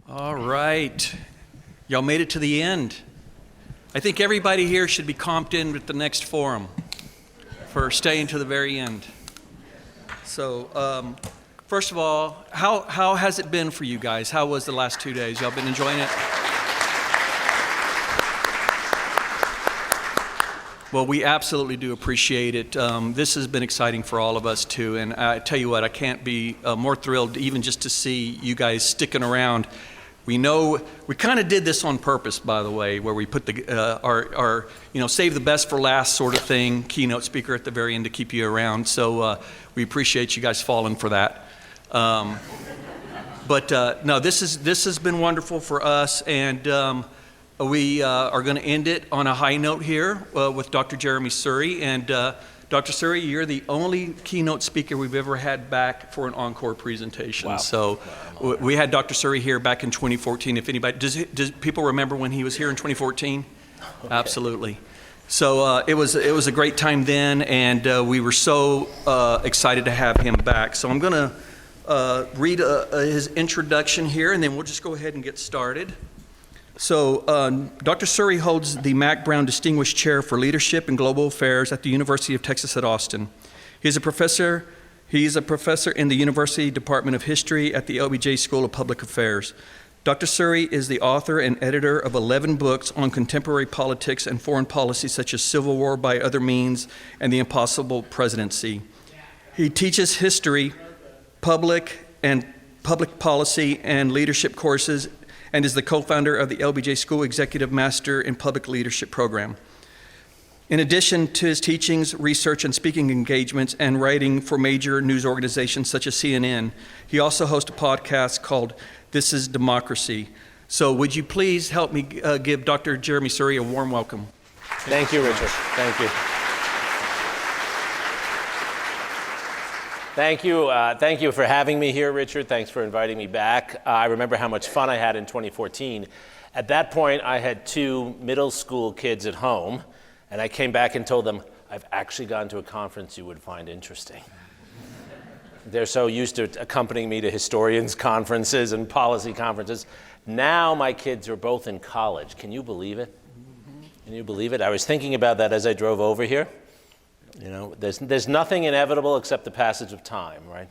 All right. Y'all made it to the end. I think everybody here should be comped in with the next forum for staying to the very end. So, first of all, how has it been for you guys? How was the last 2 days? Y'all been enjoying it? Well, we absolutely do appreciate it. This has been exciting for all of us too, and I tell you what, I can't be more thrilled even just to see you guys sticking around. We know we kind of did this on purpose, by the way, where we put our save the best for last sort of thing, keynote speaker at the very end to keep you around. So we appreciate you guys falling for that. No, this has been wonderful for us, and we are going to end it on a high note here with Dr. Jeremi Suri. And Dr. Suri, you're the only keynote speaker we've ever had back for an encore presentation. Wow. So we had Dr. Suri here back in 2014. If anybody, does people remember when he was here in 2014? Okay. Absolutely. So it was a great time then, and we were so excited to have him back. So I'm going to read his introduction here, and then we'll just go ahead and get started. So Dr. Suri holds the Mack Brown Distinguished Chair for Leadership and Global Affairs at the University of Texas at Austin. He's a professor in the University Department of History at the LBJ School of Public Affairs. Dr. Suri is the author and editor of 11 books on contemporary politics and foreign policy, such as Civil War by Other Means and the Impossible Presidency. He teaches history, public policy, and leadership courses, and is the co-founder of the LBJ School Executive Master in Public Leadership Program. In addition to his teachings, research, and speaking engagements, and writing for major news organizations such as CNN, he also hosts a podcast called This is Democracy. So would you please help me give Dr. Jeremi Suri a warm welcome? Thank you, Richard. Thank you. Thank you for having me here, Richard. Thanks for inviting me back. I remember how much fun I had in 2014. At that point, I had 2 middle school kids at home, and I came back and told them, I've actually gone to a conference you would find interesting. They're so used to accompanying me to historians' conferences and policy conferences. Now my kids are both in college. Can you believe it? Can you believe it? I was thinking about that as I drove over here. You know, there's nothing inevitable except the passage of time, right?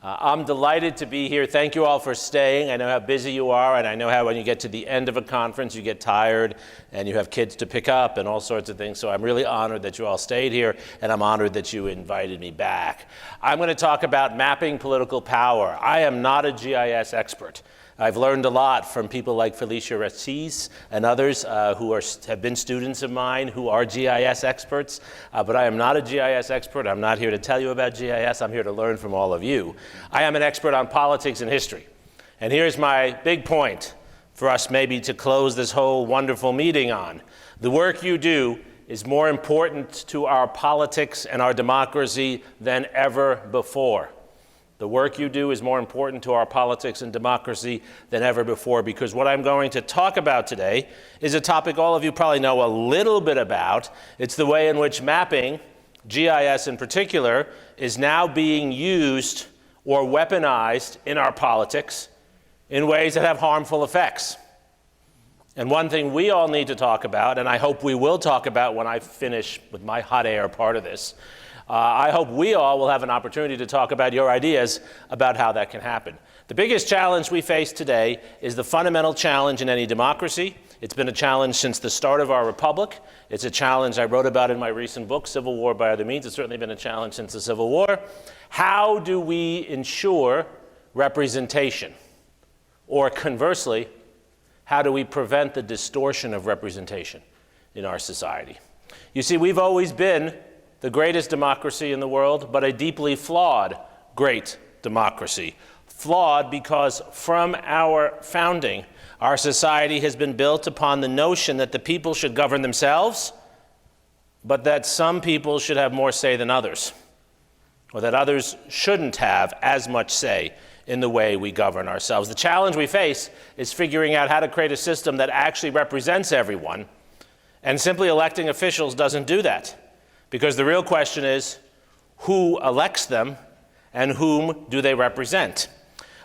I'm delighted to be here. Thank you all for staying. I know how busy you are, and I know how when you get to the end of a conference, you get tired, and you have kids to pick up and all sorts of things. So I'm really honored that you all stayed here, and I'm honored that you invited me back. I'm going to talk about mapping political power. I am not a GIS expert. I've learned a lot from people like Felicia Rassis and others who have been students of mine who are GIS experts, but I am not a GIS expert. I'm not here to tell you about GIS. I'm here to learn from all of you. I am an expert on politics and history. And here's my big point for us maybe to close this whole wonderful meeting on. The work you do is more important to our politics and our democracy than ever before. The work you do is more important to our politics and democracy than ever before, because what I'm going to talk about today is a topic all of you probably know a little bit about. It's the way in which mapping, GIS in particular, is now being used or weaponized in our politics in ways that have harmful effects. And one thing we all need to talk about, and I hope we will talk about when I finish with my hot air part of this, I hope we all will have an opportunity to talk about your ideas about how that can happen. The biggest challenge we face today is the fundamental challenge in any democracy. It's been a challenge since the start of our republic. It's a challenge I wrote about in my recent book, Civil War by Other Means. It's certainly been a challenge since the Civil War. How do we ensure representation? Or conversely, how do we prevent the distortion of representation in our society? You see, we've always been the greatest democracy in the world, but a deeply flawed great democracy. Flawed because from our founding, our society has been built upon the notion that the people should govern themselves, but that some people should have more say than others, or that others shouldn't have as much say in the way we govern ourselves. The challenge we face is figuring out how to create a system that actually represents everyone, and simply electing officials doesn't do that. Because the real question is, who elects them and whom do they represent?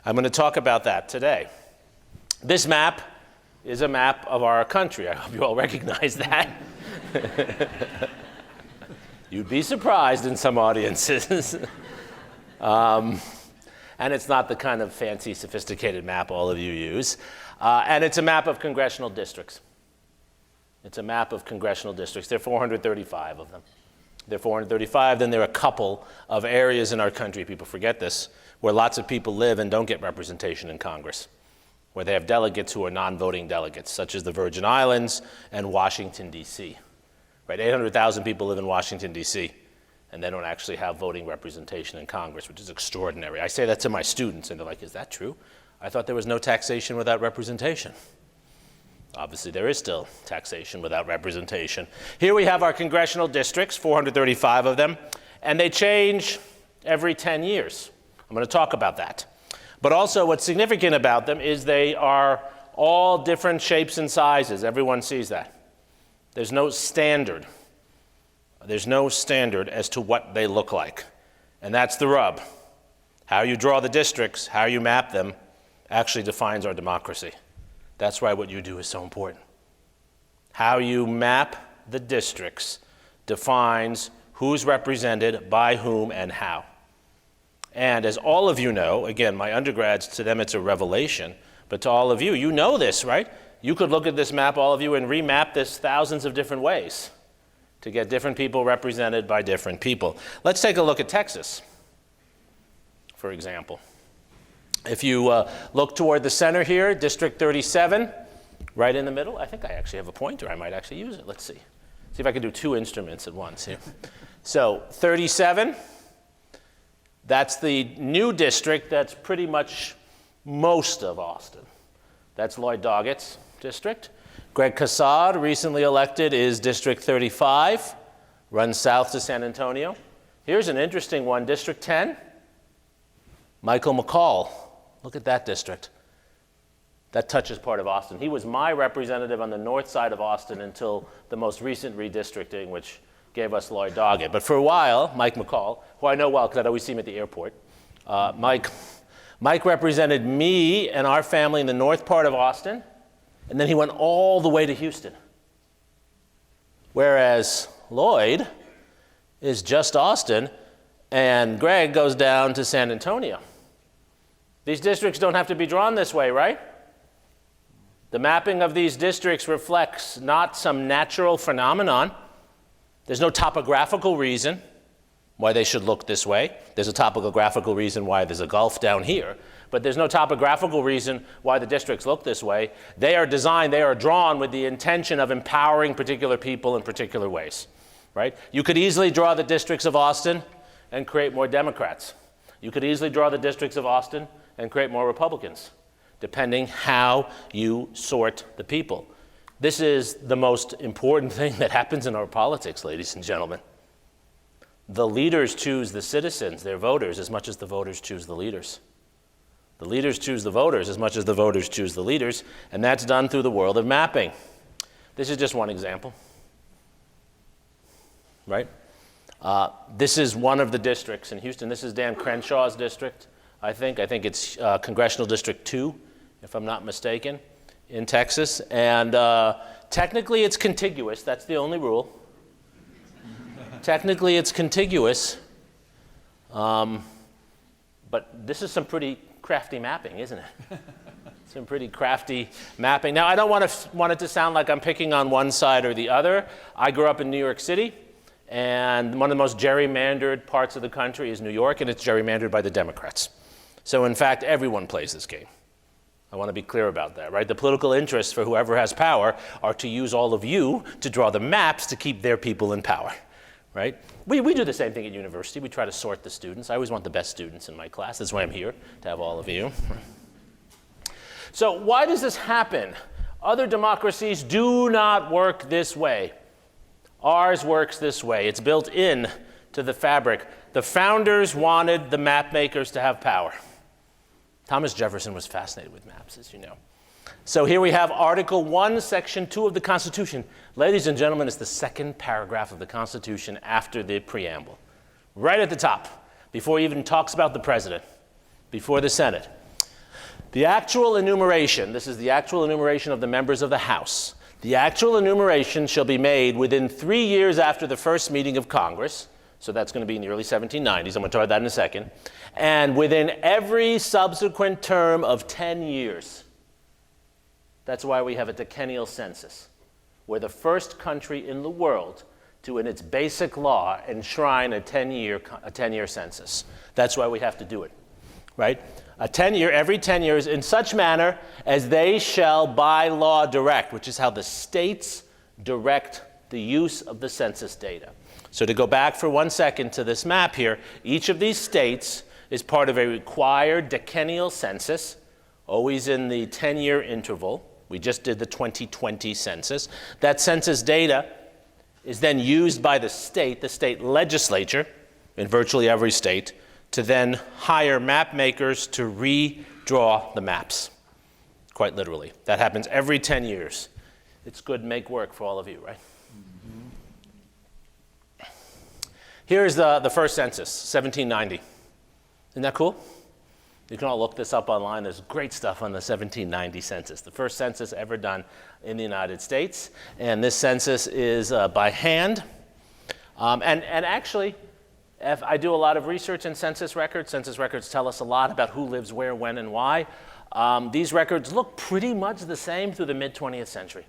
I'm going to talk about that today. This map is a map of our country. I hope you all recognize that. You'd be surprised in some audiences. And it's not the kind of fancy, sophisticated map all of you use. And it's a map of congressional districts. It's a map of congressional districts. There are 435 of them. There are 435. Then there are a couple of areas in our country, people forget this, where lots of people live and don't get representation in Congress, where they have delegates who are non-voting delegates, such as the Virgin Islands and Washington, D.C. Right? 800,000 people live in Washington, D.C., and they don't actually have voting representation in Congress, which is extraordinary. I say that to my students, and they're like, is that true? I thought there was no taxation without representation. Obviously, there is still taxation without representation. Here we have our congressional districts, 435 of them, and they change every 10 years. I'm going to talk about that. But also what's significant about them is they are all different shapes and sizes. Everyone sees that. There's no standard. There's no standard as to what they look like. And that's the rub. How you draw the districts, how you map them, actually defines our democracy. That's why what you do is so important. How you map the districts defines who's represented by whom and how. And as all of you know, again, my undergrads, to them it's a revelation, but to all of you, you know this, right? You could look at this map, all of you, and remap this thousands of different ways to get different people represented by different people. Let's take a look at Texas, for example. If you look toward the center here, District 37, right in the middle. I think I actually have a pointer. I might actually use it. Let's see. See if I can do two instruments at once here. So 37, that's the new district that's pretty much most of Austin. That's Lloyd Doggett's district. Greg Casad, recently elected, is District 35, runs south to San Antonio. Here's an interesting one, District 10, Michael McCall. Look at that district. That touches part of Austin. He was my representative on the north side of Austin until the most recent redistricting, which gave us Lloyd Doggett. But for a while, Mike McCall, who I know well because I'd always see him at the airport, Mike represented me and our family in the north part of Austin, and then he went all the way to Houston. Whereas Lloyd is just Austin, and Greg goes down to San Antonio. These districts don't have to be drawn this way, right? The mapping of these districts reflects not some natural phenomenon. There's no topographical reason why they should look this way. There's a topographical reason why there's a gulf down here, but there's no topographical reason why the districts look this way. They are designed, they are drawn with the intention of empowering particular people in particular ways, right? You could easily draw the districts of Austin and create more Democrats. You could easily draw the districts of Austin and create more Republicans, depending how you sort the people. This is the most important thing that happens in our politics, ladies and gentlemen. The leaders choose the citizens, their voters, as much as the voters choose the leaders. The leaders choose the voters as much as the voters choose the leaders, and that's done through the world of mapping. This is just one example, right? This is one of the districts in Houston. This is Dan Crenshaw's district, I think. I think it's Congressional District 2, if I'm not mistaken, in Texas. And technically it's contiguous. That's the only rule. Technically it's contiguous. But this is some pretty crafty mapping, isn't it? Some pretty crafty mapping. Now, I don't want it to sound like I'm picking on one side or the other. I grew up in New York City, and one of the most gerrymandered parts of the country is New York, and it's gerrymandered by the Democrats. So, in fact, everyone plays this game. I want to be clear about that, right? The political interests for whoever has power are to use all of you to draw the maps to keep their people in power, right? We do the same thing at university. We try to sort the students. I always want the best students in my class. That's why I'm here, to have all of you. So why does this happen? Other democracies do not work this way. Ours works this way. It's built in to the fabric. The founders wanted the map makers to have power. Thomas Jefferson was fascinated with maps, as you know. So here we have Article 1, Section 2 of the Constitution. Ladies and gentlemen, it's the second paragraph of the Constitution after the preamble. Right at the top, before he even talks about the president, before the Senate. The actual enumeration, this is the actual enumeration of the members of the House. The actual enumeration shall be made within 3 years after the first meeting of Congress. So that's going to be in the early 1790s. I'm going to talk about that in a second. And within every subsequent term of 10 years. That's why we have a decennial census. We're the first country in the world to, in its basic law, enshrine a 10-year census. That's why we have to do it, right? Every 10 years, in such manner as they shall by law direct, which is how the states direct the use of the census data. So to go back for 1 second to this map here, each of these states is part of a required decennial census, always in the 10-year interval. We just did the 2020 census. That census data is then used by the state legislature, in virtually every state, to then hire map makers to redraw the maps, quite literally. That happens every 10 years. It's good make work for all of you, right? Mm-hmm. Here's the first census, 1790. Isn't that cool? You can all look this up online. There's great stuff on the 1790 census, the first census ever done in the United States. And this census is by hand. And actually, if I do a lot of research in census records. Census records tell us a lot about who lives where, when, and why. These records look pretty much the same through the mid-20th century.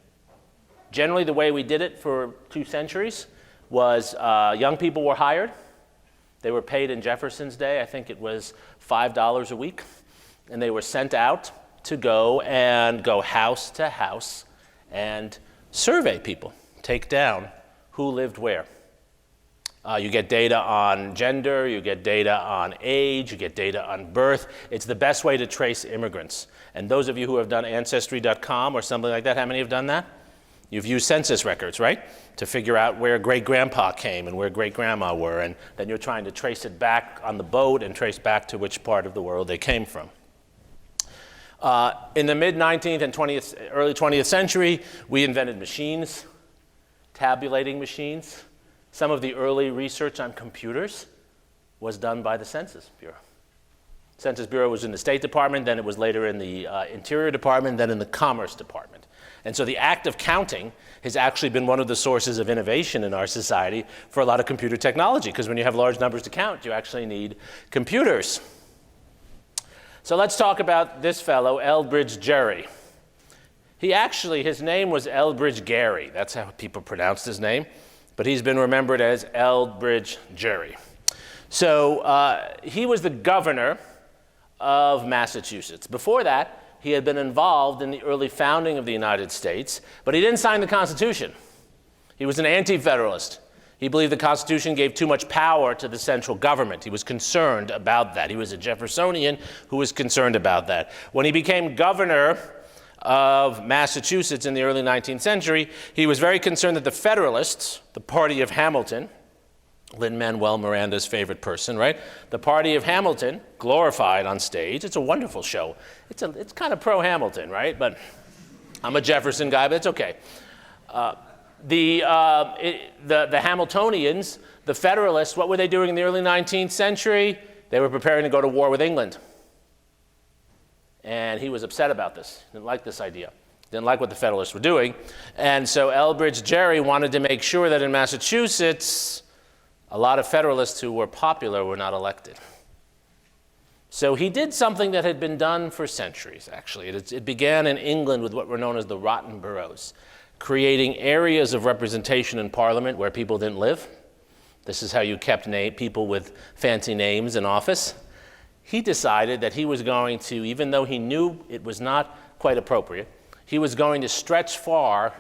Generally, the way we did it for 2 centuries was young people were hired. They were paid in Jefferson's day, I think it was $5 a week, and they were sent out to go house to house and survey people, take down who lived where. You get data on gender, you get data on age, you get data on birth. It's the best way to trace immigrants. And those of you who have done Ancestry.com or something like that, how many have done that? You've used census records, right? To figure out where great-grandpa came and where great-grandma were, and then you're trying to trace it back on the boat and trace back to which part of the world they came from. In the mid-19th and early 20th century, we invented machines, tabulating machines. Some of the early research on computers was done by the Census Bureau. Census Bureau was in the State Department, then it was later in the Interior Department, then in the Commerce Department. And so the act of counting has actually been one of the sources of innovation in our society for a lot of computer technology, because when you have large numbers to count, you actually need computers. So let's talk about this fellow, Elbridge Gerry. His name was Elbridge Gerry. That's how people pronounced his name. But he's been remembered as Elbridge Gerry. So he was the governor of Massachusetts. Before that, he had been involved in the early founding of the United States, but he didn't sign the Constitution. He was an anti-federalist. He believed the Constitution gave too much power to the central government. He was concerned about that. He was a Jeffersonian who was concerned about that. When he became governor of Massachusetts in the early 19th century, he was very concerned that the Federalists, the party of Hamilton, Lin-Manuel Miranda's favorite person, right? The party of Hamilton, glorified on stage. It's a wonderful show. It's kind of pro-Hamilton, right? But I'm a Jefferson guy, but it's okay. The Hamiltonians, the Federalists, what were they doing in the early 19th century? They were preparing to go to war with England. And he was upset about this, didn't like this idea, didn't like what the Federalists were doing. And so Elbridge Gerry wanted to make sure that in Massachusetts, a lot of Federalists who were popular were not elected. So he did something that had been done for centuries, actually. It began in England with what were known as the rotten boroughs, creating areas of representation in Parliament where people didn't live. This is how you kept people with fancy names in office. He decided that he was going to, even though he knew it was not quite appropriate, he was going to stretch far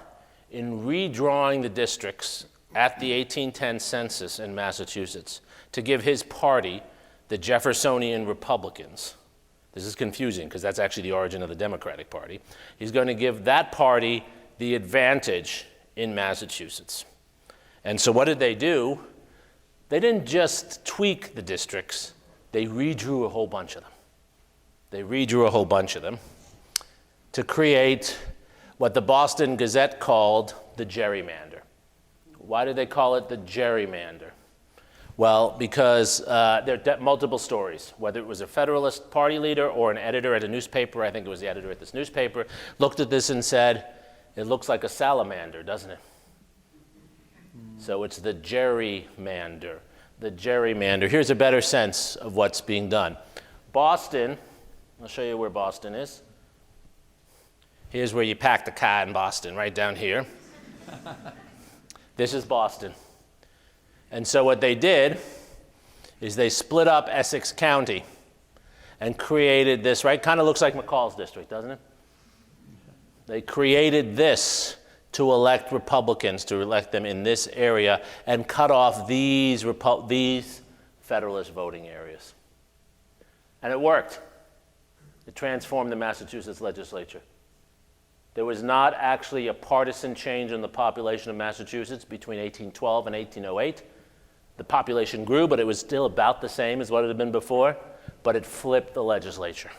in redrawing the districts at the 1810 census in Massachusetts to give his party, the Jeffersonian Republicans. This is confusing because that's actually the origin of the Democratic Party. He's going to give that party the advantage in Massachusetts. And so what did they do? They didn't just tweak the districts, they redrew a whole bunch of them. To create what the Boston Gazette called the gerrymander. Why did they call it the gerrymander? Well, because there are multiple stories, whether it was a Federalist Party leader or an editor at a newspaper, I think it was the editor at this newspaper, looked at this and said, it looks like a salamander, doesn't it? So it's the gerrymander. The gerrymander. Here's a better sense of what's being done. Boston, I'll show you where Boston is. Here's where you pack the car in Boston, right down here. This is Boston. And so what they did is they split up Essex County and created this, right? Kind of looks like McCall's district, doesn't it? They created this to elect Republicans, to elect them in this area, and cut off these Federalist voting areas. And it worked. It transformed the Massachusetts legislature. There was not actually a partisan change in the population of Massachusetts between 1812 and 1808. The population grew, but it was still about the same as what it had been before, but it flipped the legislature.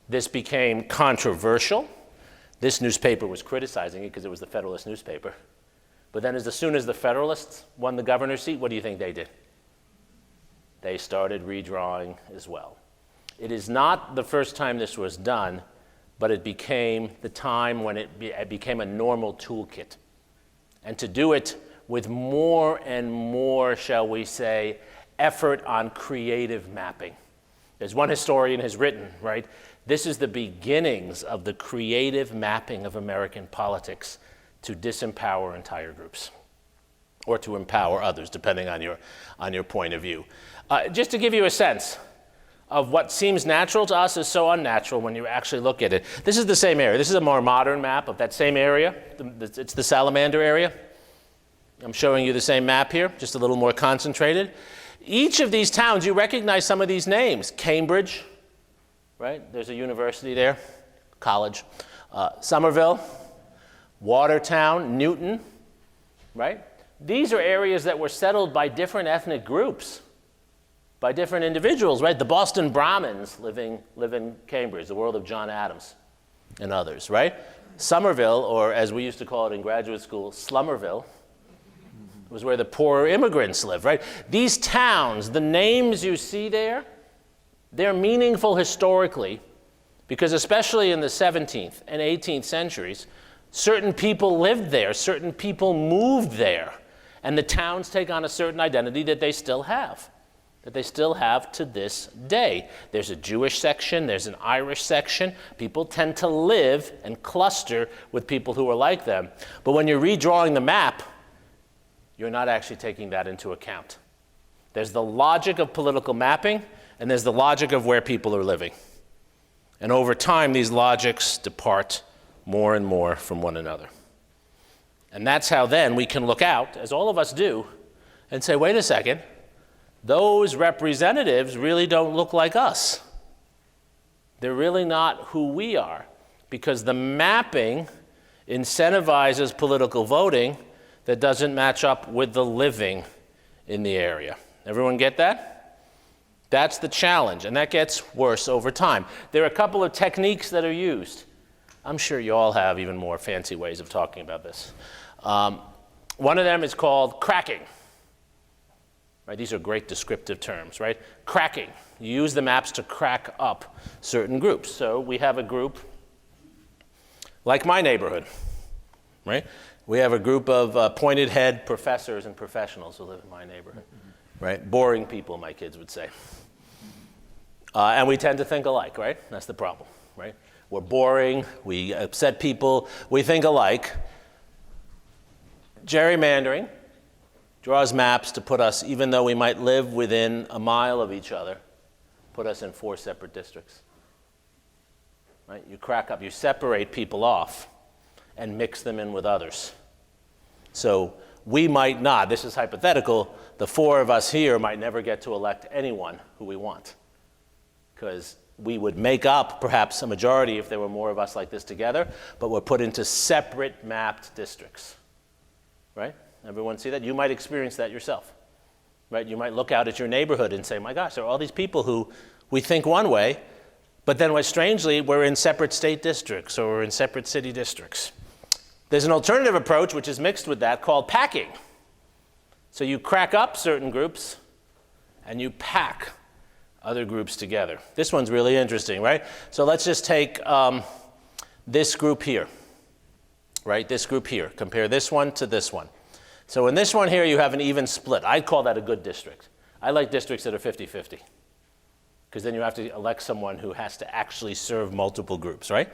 This became controversial. This newspaper was criticizing it because it was the Federalist newspaper. But then as soon as the Federalists won the governor's seat, what do you think they did? They started redrawing as well. It is not the first time this was done, but it became the time when it became a normal toolkit. And to do it with more and more, shall we say, effort on creative mapping. As one historian has written, right, this is the beginnings of the creative mapping of American politics to disempower entire groups, or to empower others, depending on your point of view. Just to give you a sense of what seems natural to us is so unnatural when you actually look at it. This is the same area. This is a more modern map of that same area. It's the Salamander area. I'm showing you the same map here, just a little more concentrated. Each of these towns, you recognize some of these names. Cambridge, right? There's a university there, college. Somerville, Watertown, Newton, right? These are areas that were settled by different ethnic groups, by different individuals, right? The Boston Brahmins live in Cambridge, the world of John Adams and others, right? Somerville, or as we used to call it in graduate school, Slummerville, was where the poor immigrants live, right? These towns, the names you see there, they're meaningful historically because especially in the 17th and 18th centuries, certain people lived there, certain people moved there, and the towns take on a certain identity that they still have to this day. There's a Jewish section, there's an Irish section. People tend to live and cluster with people who are like them. But when you're redrawing the map, you're not actually taking that into account. There's the logic of political mapping, and there's the logic of where people are living. And over time, these logics depart more and more from one another. And that's how then we can look out, as all of us do, and say, wait a second, those representatives really don't look like us. They're really not who we are, because the mapping incentivizes political voting that doesn't match up with the living in the area. Everyone get that? That's the challenge, and that gets worse over time. There are a couple of techniques that are used. I'm sure you all have even more fancy ways of talking about this. One of them is called cracking. Right, these are great descriptive terms, right? Cracking. You use the maps to crack up certain groups. So we have a group like my neighborhood, right? We have a group of pointed head professors and professionals who live in my neighborhood, right? Boring people, my kids would say. And we tend to think alike, right? That's the problem, right? We're boring, we upset people, we think alike. Gerrymandering draws maps to put us, even though we might live within a mile of each other, put us in 4 separate districts. Right? You crack up, you separate people off and mix them in with others. So we might not, this is hypothetical, the 4 of us here might never get to elect anyone who we want, because we would make up perhaps a majority if there were more of us like this together, but we're put into separate mapped districts, right? Everyone see that? You might experience that yourself, right? You might look out at your neighborhood and say, my gosh, there are all these people who we think one way, but then strangely, we're in separate state districts or we're in separate city districts. There's an alternative approach which is mixed with that called packing. So you crack up certain groups and you pack other groups together. This one's really interesting, right? So let's just take this group here, right? This group here. Compare this one to this one. So in this one here, you have an even split. I'd call that a good district. I like districts that are 50-50, because then you have to elect someone who has to actually serve multiple groups, right?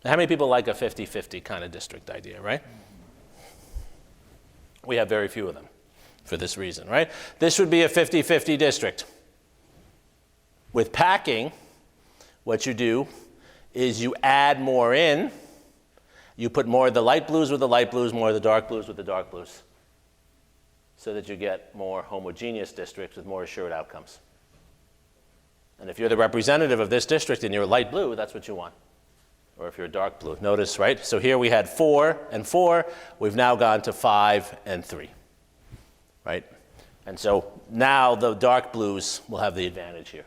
How many people like a 50-50 kind of district idea, right? We have very few of them for this reason, right? This would be a 50-50 district. With packing, what you do is you add more in. You put more of the light blues with the light blues, more of the dark blues with the dark blues, so that you get more homogeneous districts with more assured outcomes. And if you're the representative of this district and you're light blue, that's what you want. Or if you're dark blue. Notice, right? So here we had 4 and 4. We've now gone to 5 and 3, right? And so now the dark blues will have the advantage here.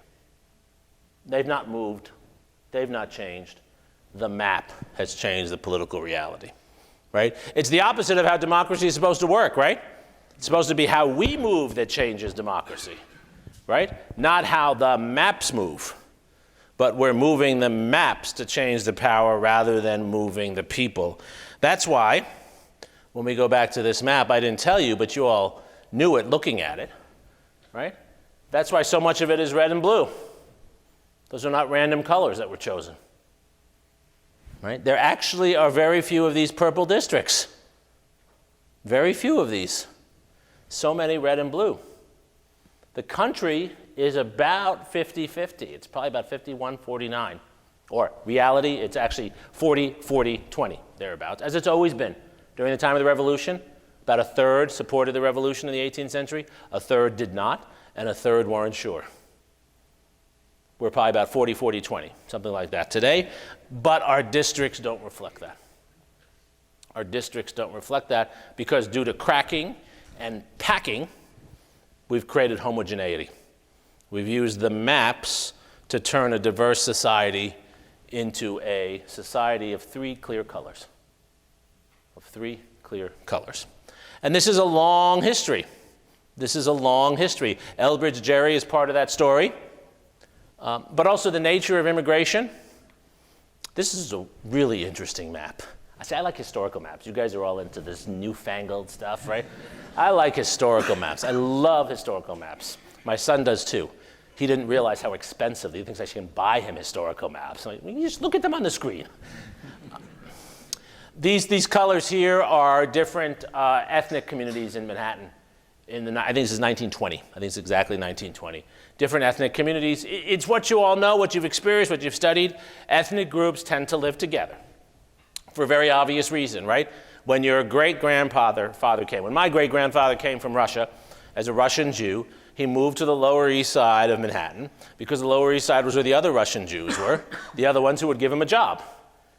They've not moved. They've not changed. The map has changed the political reality, right? It's the opposite of how democracy is supposed to work, right? It's supposed to be how we move that changes democracy, right? Not how the maps move, but we're moving the maps to change the power rather than moving the people. That's why, when we go back to this map, I didn't tell you, but you all knew it looking at it, right? That's why so much of it is red and blue. Those are not random colors that were chosen, right? There actually are very few of these purple districts. Very few of these. So many red and blue. The country is about 50-50. It's probably about 51-49. Or reality, it's actually 40-40-20, thereabouts, as it's always been. During the time of the Revolution, about a third supported the Revolution in the 18th century, a third did not, and a third weren't sure. We're probably about 40-40-20, something like that today, but our districts don't reflect that. Our districts don't reflect that because due to cracking and packing, we've created homogeneity. We've used the maps to turn a diverse society into a society of 3 clear colors. Of 3 clear colors. And this is a long history. This is a long history. Elbridge Gerry is part of that story. But also the nature of immigration. This is a really interesting map. I like historical maps. You guys are all into this newfangled stuff, right? I like historical maps. I love historical maps. My son does too. He didn't realize how expensive. He thinks I should buy him historical maps. I'm like, you just look at them on the screen. These colors here are different ethnic communities in Manhattan. I think this is 1920. I think it's exactly 1920. Different ethnic communities. It's what you all know, what you've experienced, what you've studied. Ethnic groups tend to live together for a very obvious reason, right? When your great-grandfather came, when my great-grandfather came from Russia as a Russian Jew, he moved to the Lower East Side of Manhattan because the Lower East Side was where the other Russian Jews were, the other ones who would give him a job.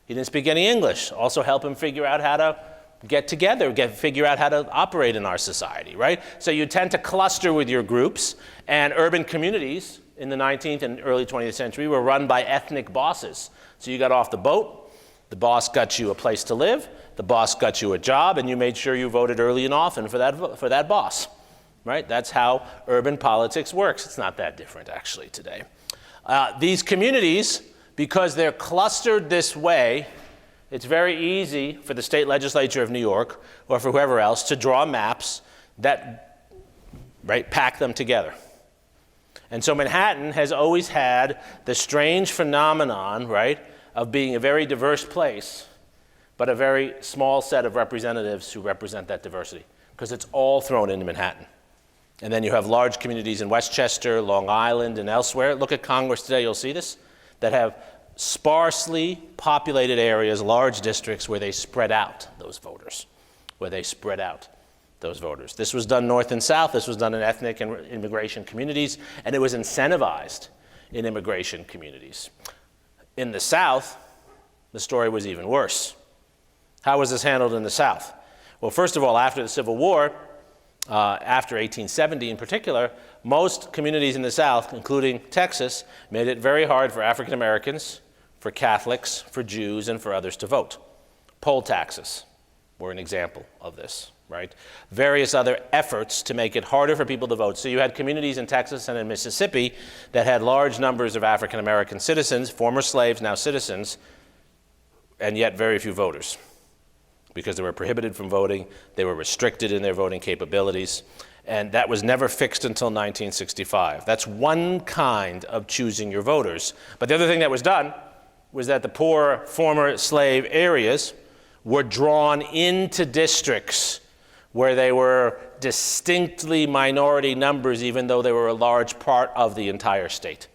He didn't speak any English. Also help him figure out how to get together, figure out how to operate in our society, right? So you tend to cluster with your groups, and urban communities in the 19th and early 20th century were run by ethnic bosses. So you got off the boat, the boss got you a place to live, the boss got you a job, and you made sure you voted early and often for that boss, right? That's how urban politics works. It's not that different, actually, today. These communities, because they're clustered this way, it's very easy for the state legislature of New York or for whoever else to draw maps that, right, pack them together. And so Manhattan has always had the strange phenomenon, right, of being a very diverse place, but a very small set of representatives who represent that diversity, because it's all thrown into Manhattan. And then you have large communities in Westchester, Long Island, and elsewhere. Look at Congress today, you'll see this, that have sparsely populated areas, large districts where they spread out those voters, This was done north and south. This was done in ethnic and immigration communities, and it was incentivized in immigration communities. In the South, the story was even worse. How was this handled in the South? Well, first of all, after the Civil War, after 1870 in particular, most communities in the South, including Texas, made it very hard for African Americans, for Catholics, for Jews, and for others to vote. Poll taxes were an example of this. right? Various other efforts to make it harder for people to vote. So you had communities in Texas and in Mississippi that had large numbers of African American citizens, former slaves, now citizens, and yet very few voters, because they were prohibited from voting, they were restricted in their voting capabilities, and that was never fixed until 1965. That's one kind of choosing your voters. But the other thing that was done was that the poor former slave areas were drawn into districts where they were distinctly minority numbers, even though they were a large part of the entire state.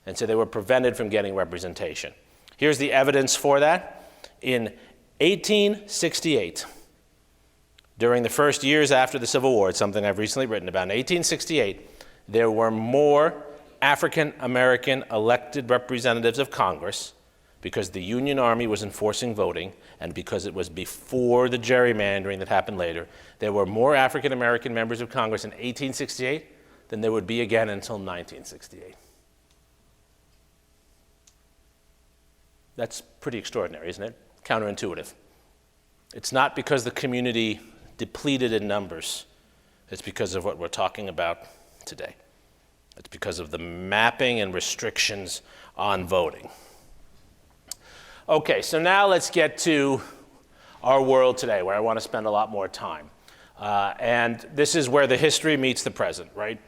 And so they were prevented from getting representation. Here's the evidence for that. In 1868, during the first years after the Civil War, it's something I've recently written about, in 1868, there were more African American elected representatives of Congress because the Union Army was enforcing voting, and because it was before the gerrymandering that happened later, there were more African American members of Congress in 1868 than there would be again until 1968. That's pretty extraordinary, isn't it? Counterintuitive. It's not because the community depleted in numbers. It's because of what we're talking about today. It's because of the mapping and restrictions on voting. Okay, so now let's get to our world today, where I want to spend a lot more time. And this is where the history meets the present, right?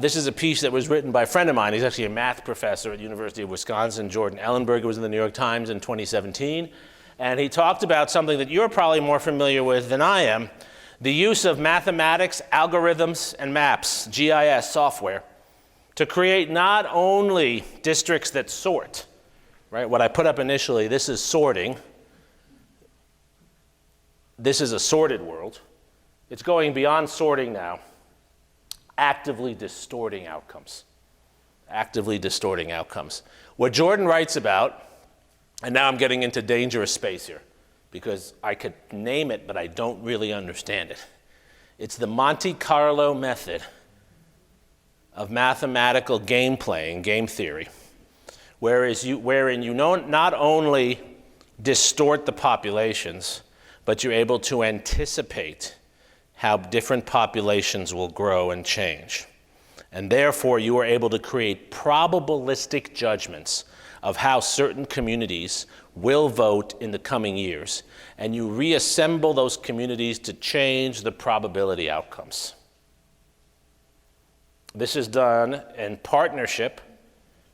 This is a piece that was written by a friend of mine. He's actually a math professor at the University of Wisconsin, Jordan Ellenberg. It was in the New York Times in 2017. And he talked about something that you're probably more familiar with than I am, the use of mathematics, algorithms, and maps, GIS software, to create not only districts that sort, right? What I put up initially, this is sorting. This is a sorted world. It's going beyond sorting now, actively distorting outcomes. Actively distorting outcomes. What Jordan writes about, and now I'm getting into dangerous space here, because I could name it, but I don't really understand it. It's the Monte Carlo method of mathematical game playing, game theory, wherein you not only distort the populations, but you're able to anticipate how different populations will grow and change. And therefore, you are able to create probabilistic judgments of how certain communities will vote in the coming years. And you reassemble those communities to change the probability outcomes. This is done in partnership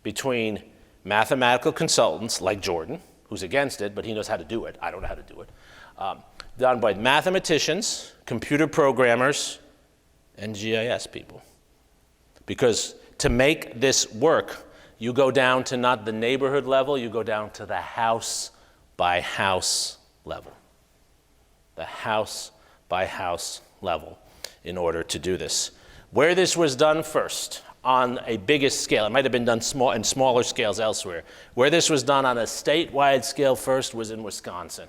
between mathematical consultants like Jordan, who's against it, but he knows how to do it. I don't know how to do it. Done by mathematicians, computer programmers, and GIS people. Because to make this work, you go down to not the neighborhood level, you go down to the house by house level. The house by house level in order to do this. Where this was done first, on a biggest scale, it might have been done in smaller scales elsewhere. Where this was done on a statewide scale first was in Wisconsin.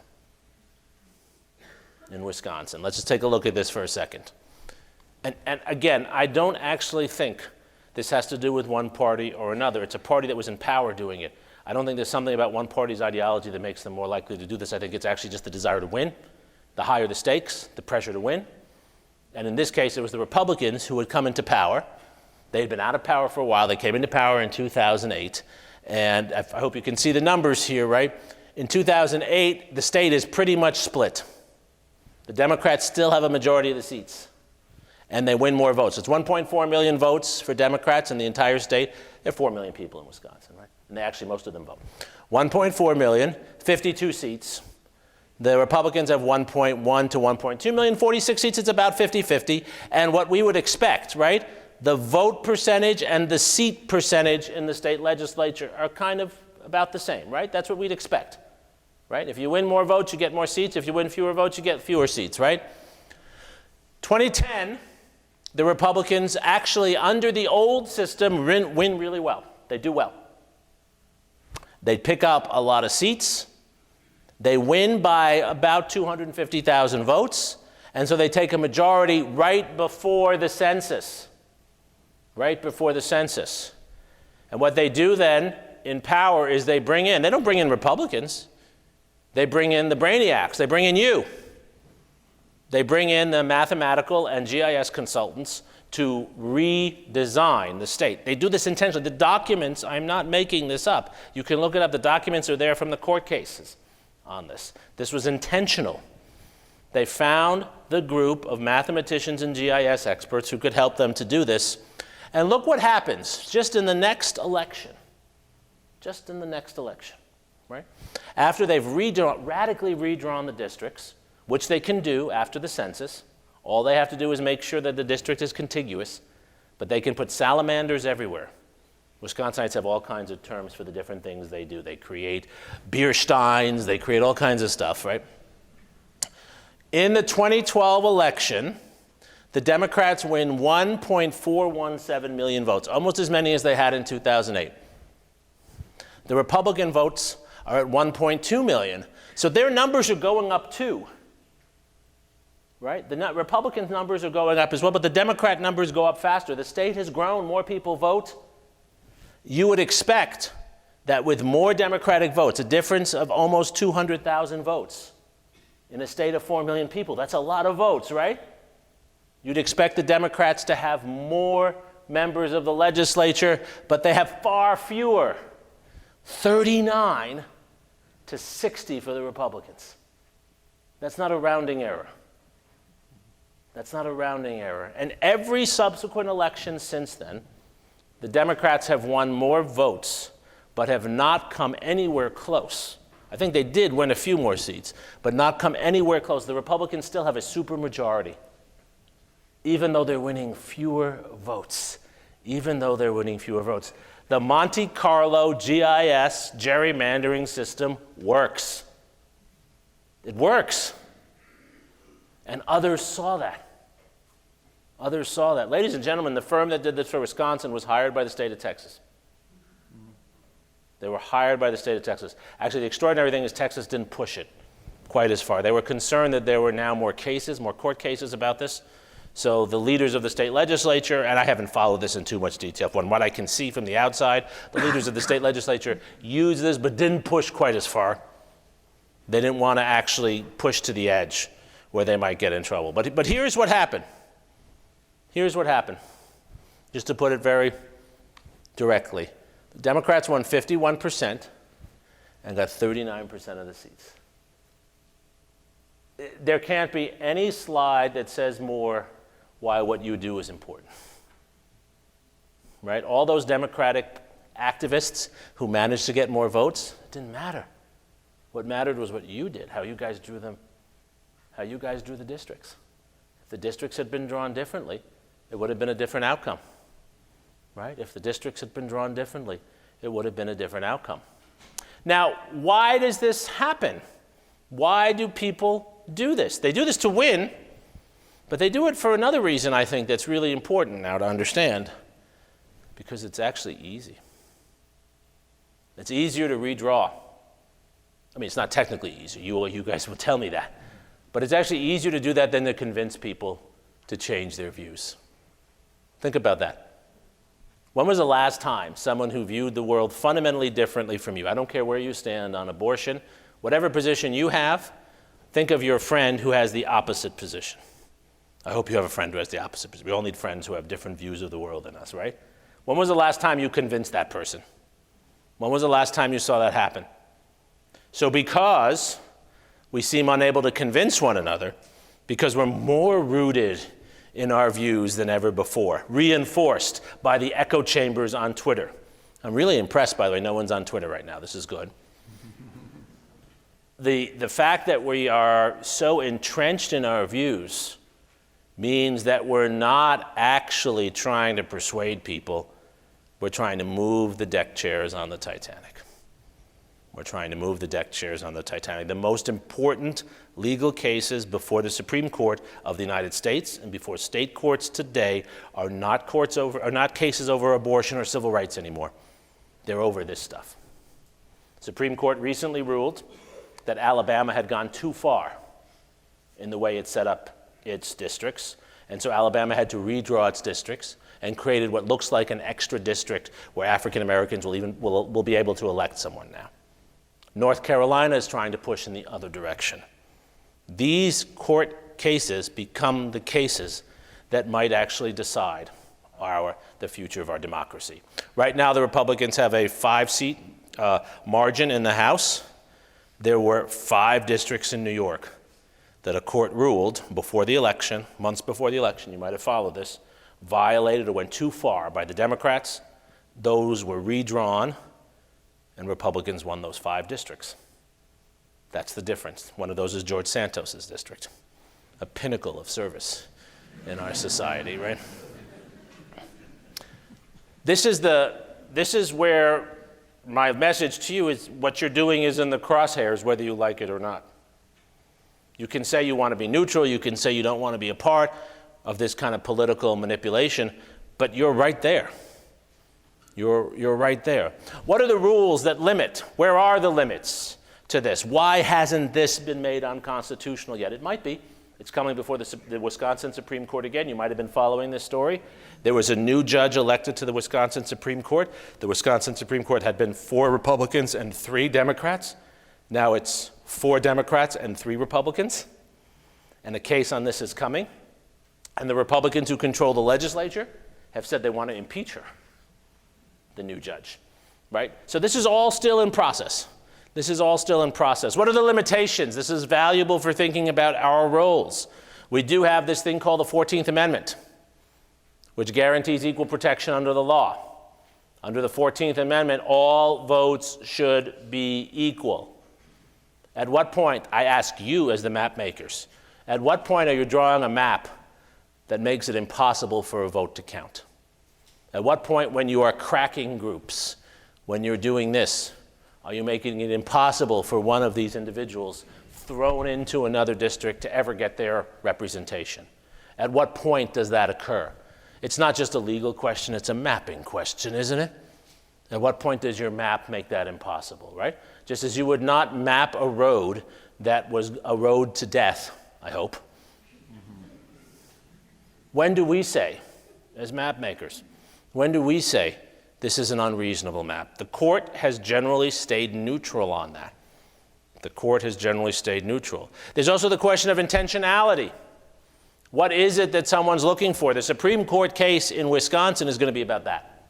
In Wisconsin. Let's just take a look at this for a second. And again, I don't actually think this has to do with one party or another. It's a party that was in power doing it. I don't think there's something about one party's ideology that makes them more likely to do this. I think it's actually just the desire to win. The higher the stakes, the pressure to win. And in this case, it was the Republicans who had come into power. They had been out of power for a while. They came into power in 2008. And I hope you can see the numbers here, right? In 2008, the state is pretty much split. The Democrats still have a majority of the seats, and they win more votes. It's 1.4 million votes for Democrats in the entire state. There are 4 million people in Wisconsin, right? And most of them vote. 1.4 million, 52 seats. The Republicans have 1.1 to 1.2 million, 46 seats. It's about 50-50. And what we would expect, right? The vote percentage and the seat percentage in the state legislature are kind of about the same, right? That's what we'd expect. Right? If you win more votes, you get more seats. If you win fewer votes, you get fewer seats, right? 2010, the Republicans actually, under the old system, win really well. They do well. They pick up a lot of seats. They win by about 250,000 votes. And so they take a majority right before the census. Right before the census. And what they do then in power is they don't bring in Republicans. They bring in the brainiacs. They bring in you. They bring in the mathematical and GIS consultants to redesign the state. They do this intentionally. The documents, I'm not making this up. You can look it up. The documents are there from the court cases on this. This was intentional. They found the group of mathematicians and GIS experts who could help them to do this. And look what happens just in the next election. Just in the next election, right? After they've radically redrawn the districts, which they can do after the census. All they have to do is make sure that the district is contiguous, but they can put salamanders everywhere. Wisconsinites have all kinds of terms for the different things they do. They create beer steins, they create all kinds of stuff, right? In the 2012 election, the Democrats win 1.417 million votes, almost as many as they had in 2008. The Republican votes are at 1.2 million, so their numbers are going up too. Right? The Republican numbers are going up as well, but the Democrat numbers go up faster. The state has grown, more people vote. You would expect that with more Democratic votes, a difference of almost 200,000 votes in a state of 4 million people, that's a lot of votes, right? You'd expect the Democrats to have more members of the legislature, but they have far fewer, 39 to 60 for the Republicans. That's not a rounding error. That's not a rounding error. And every subsequent election since then, the Democrats have won more votes, but have not come anywhere close. I think they did win a few more seats, but not come anywhere close. The Republicans still have a supermajority, even though they're winning fewer votes. Even though they're winning fewer votes. The Monte Carlo GIS gerrymandering system works. It works. And others saw that. Others saw that. Ladies and gentlemen, the firm that did this for Wisconsin was hired by the state of Texas. They were hired by the state of Texas. Actually, the extraordinary thing is Texas didn't push it quite as far. They were concerned that there were now more cases, more court cases about this. So the leaders of the state legislature, and I haven't followed this in too much detail, from what I can see from the outside, the leaders of the state legislature used this but didn't push quite as far. They didn't want to actually push to the edge where they might get in trouble. But here's what happened. Here's what happened. Just to put it very directly. The Democrats won 51% and got 39% of the seats. There can't be any slide that says more why what you do is important. Right? All those Democratic activists who managed to get more votes, it didn't matter. What mattered was what you did, how you guys drew them, how you guys drew the districts. If the districts had been drawn differently, it would have been a different outcome. Right? If the districts had been drawn differently, it would have been a different outcome. Now, why does this happen? Why do people do this? They do this to win, but they do it for another reason, I think, that's really important now to understand, because it's actually easy. It's easier to redraw. I mean, it's not technically easier. You guys will tell me that. But it's actually easier to do that than to convince people to change their views. Think about that. When was the last time someone who viewed the world fundamentally differently from you, I don't care where you stand on abortion, whatever position you have, think of your friend who has the opposite position. I hope you have a friend who has the opposite position. We all need friends who have different views of the world than us, right? When was the last time you convinced that person? When was the last time you saw that happen? So because we seem unable to convince one another, because we're more rooted in our views than ever before, reinforced by the echo chambers on Twitter. I'm really impressed, by the way, no one's on Twitter right now. This is good. The fact that we are so entrenched in our views means that we're not actually trying to persuade people. We're trying to move the deck chairs on the Titanic. We're trying to move the deck chairs on the Titanic. The most important legal cases before the Supreme Court of the United States and before state courts today are not cases over abortion or civil rights anymore. They're over this stuff. The Supreme Court recently ruled that Alabama had gone too far in the way it set up its districts, and so Alabama had to redraw its districts and created what looks like an extra district where African Americans will be able to elect someone now. North Carolina is trying to push in the other direction. These court cases become the cases that might actually decide the future of our democracy. Right now, the Republicans have a 5-seat margin in the House. There were 5 districts in New York that a court ruled before the election, months before the election, you might have followed this, violated or went too far by the Democrats. Those were redrawn, and Republicans won those 5 districts. That's the difference. One of those is George Santos's district, a pinnacle of service in our society, right? This is where my message to you is what you're doing is in the crosshairs, whether you like it or not. You can say you want to be neutral, you can say you don't want to be a part of this kind of political manipulation, but you're right there. You're right there. What are the rules that limit? Where are the limits to this? Why hasn't this been made unconstitutional yet? It might be. It's coming before the Wisconsin Supreme Court again. You might have been following this story. There was a new judge elected to the Wisconsin Supreme Court. The Wisconsin Supreme Court had been 4 Republicans and 3 Democrats. Now it's 4 Democrats and 3 Republicans. And a case on this is coming. And the Republicans who control the legislature have said they want to impeach her, the new judge, right? So this is all still in process. This is all still in process. What are the limitations? This is valuable for thinking about our roles. We do have this thing called the 14th Amendment, which guarantees equal protection under the law. Under the 14th Amendment, all votes should be equal. At what point, I ask you as the map makers, at what point are you drawing a map that makes it impossible for a vote to count? At what point when you are cracking groups, when you're doing this, are you making it impossible for one of these individuals thrown into another district to ever get their representation? At what point does that occur? It's not just a legal question, it's a mapping question, isn't it? At what point does your map make that impossible, right? Just as you would not map a road that was a road to death, I hope. When do we say, as map makers, when do we say this is an unreasonable map? The court has generally stayed neutral on that. The court has generally stayed neutral. There's also the question of intentionality. What is it that someone's looking for? The Supreme Court case in Wisconsin is going to be about that.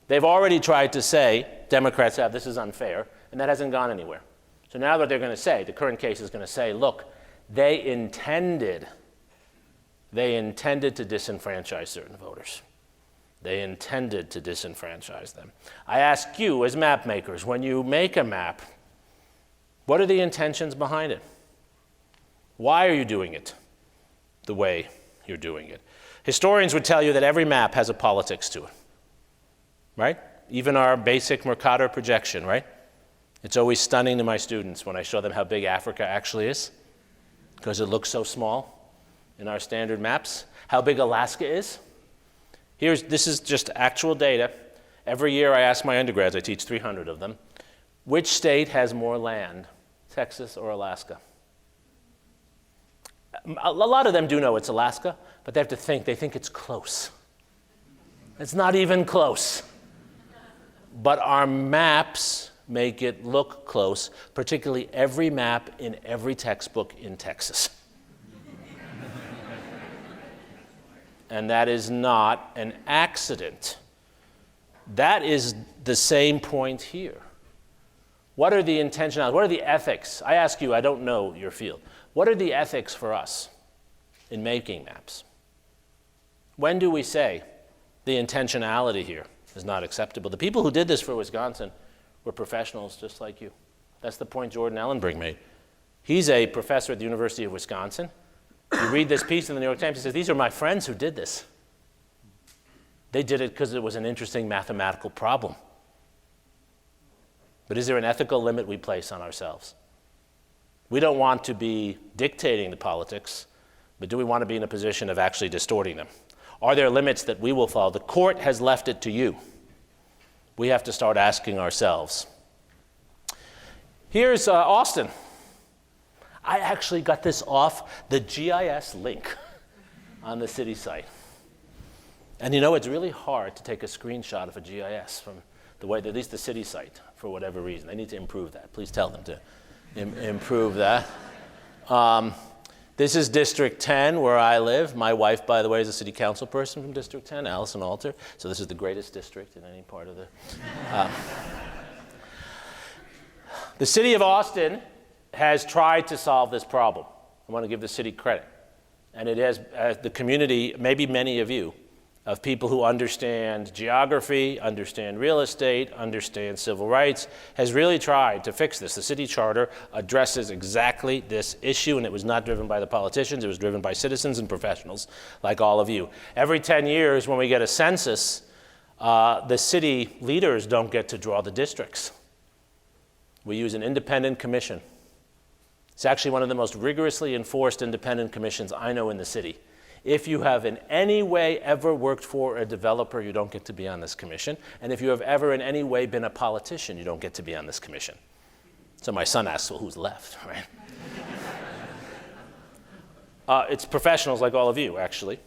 They've already tried to say, Democrats have, this is unfair, and that hasn't gone anywhere. So now what they're going to say, the current case is going to say, look, they intended to disenfranchise certain voters. They intended to disenfranchise them. I ask you as map makers, when you make a map, what are the intentions behind it? Why are you doing it the way you're doing it? Historians would tell you that every map has a politics to it, right? Even our basic Mercator projection, right? It's always stunning to my students when I show them how big Africa actually is, because it looks so small in our standard maps. How big Alaska is. This is just actual data. Every year I ask my undergrads, I teach 300 of them, which state has more land, Texas or Alaska? A lot of them do know it's Alaska, but they think it's close. It's not even close. But our maps make it look close, particularly every map in every textbook in Texas. And that is not an accident. That is the same point here. What are the intentionalities? What are the ethics? I ask you, I don't know your field. What are the ethics for us in making maps? When do we say the intentionality here is not acceptable? The people who did this for Wisconsin were professionals just like you. That's the point Jordan Ellenbrink made. He's a professor at the University of Wisconsin. You read this piece in the New York Times, he says, these are my friends who did this. They did it because it was an interesting mathematical problem. But is there an ethical limit we place on ourselves? We don't want to be dictating the politics, but do we want to be in a position of actually distorting them? Are there limits that we will follow? The court has left it to you. We have to start asking ourselves. Here's Austin. I actually got this off the GIS link on the city site. And you know, it's really hard to take a screenshot of a GIS from the way, at least the city site, for whatever reason. They need to improve that. Please tell them to improve that. This is District 10, where I live. My wife, by the way, is a city council person from District 10, Allison Alter. So this is the greatest district in any part of the... The city of Austin has tried to solve this problem. I want to give the city credit. And it has, the community, maybe many of you, of people who understand geography, understand real estate, understand civil rights, has really tried to fix this. The city charter addresses exactly this issue, and it was not driven by the politicians, it was driven by citizens and professionals like all of you. Every 10 years when we get a census, the city leaders don't get to draw the districts. We use an independent commission. It's actually one of the most rigorously enforced independent commissions I know in the city. If you have in any way ever worked for a developer, you don't get to be on this commission. And if you have ever in any way been a politician, you don't get to be on this commission. So my son asks, well, who's left, right? It's professionals like all of you, actually.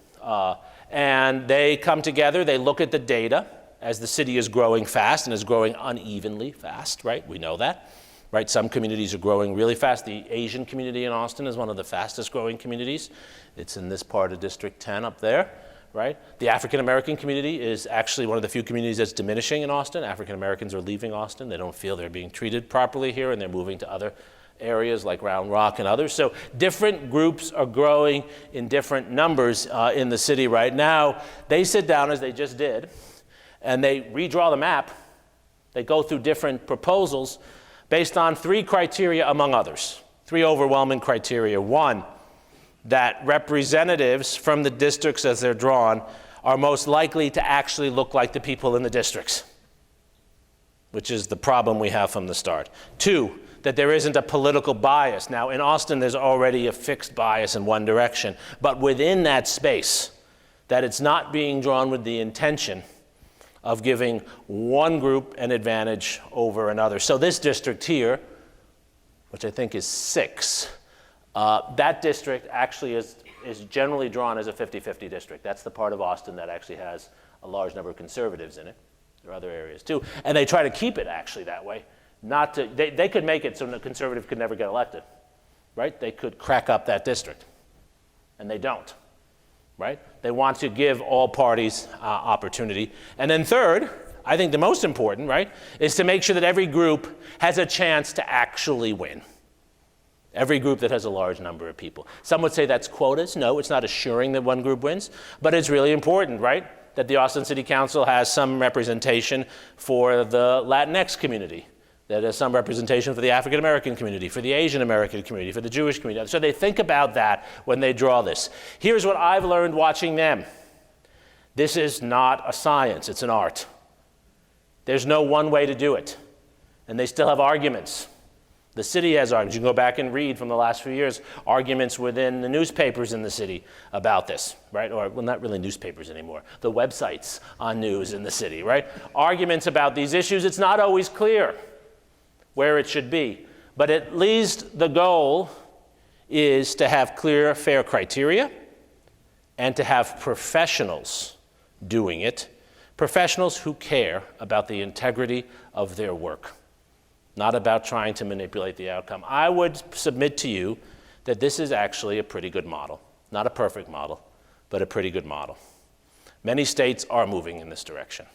And they come together, they look at the data as the city is growing fast and is growing unevenly fast, right? We know that. Right, some communities are growing really fast. The Asian community in Austin is one of the fastest growing communities. It's in this part of District 10 up there, right? The African American community is actually one of the few communities that's diminishing in Austin. African Americans are leaving Austin. They don't feel they're being treated properly here, and they're moving to other areas like Round Rock and others. So different groups are growing in different numbers in the city right now. They sit down, as they just did, and they redraw the map. They go through different proposals based on 3 criteria, among others, 3 overwhelming criteria. 1, that representatives from the districts as they're drawn are most likely to actually look like the people in the districts, which is the problem we have from the start. 2, that there isn't a political bias. Now, in Austin, there's already a fixed bias in one direction, but within that space, that it's not being drawn with the intention of giving one group an advantage over another. So this district here, which I think is 6, that district actually is generally drawn as a 50-50 district. That's the part of Austin that actually has a large number of conservatives in it. There are other areas too. And they try to keep it actually that way. Not to, they could make it so the conservative could never get elected, right? They could crack up that district, and they don't. Right? They want to give all parties opportunity. And then third, I think the most important, right, is to make sure that every group has a chance to actually win. Every group that has a large number of people. Some would say that's quotas. No, it's not assuring that one group wins, but it's really important, right, that the Austin City Council has some representation for the Latinx community, that has some representation for the African American community, for the Asian American community, for the Jewish community. So they think about that when they draw this. Here's what I've learned watching them. This is not a science, it's an art. There's no one way to do it. And they still have arguments. The city has arguments. You can go back and read from the last few years, arguments within the newspapers in the city about this, right? Or, well, not really newspapers anymore, the websites on news in the city, right? Arguments about these issues. It's not always clear where it should be. But at least the goal is to have clear, fair criteria and to have professionals doing it, professionals who care about the integrity of their work, not about trying to manipulate the outcome. I would submit to you that this is actually a pretty good model. Not a perfect model, but a pretty good model. Many states are moving in this direction.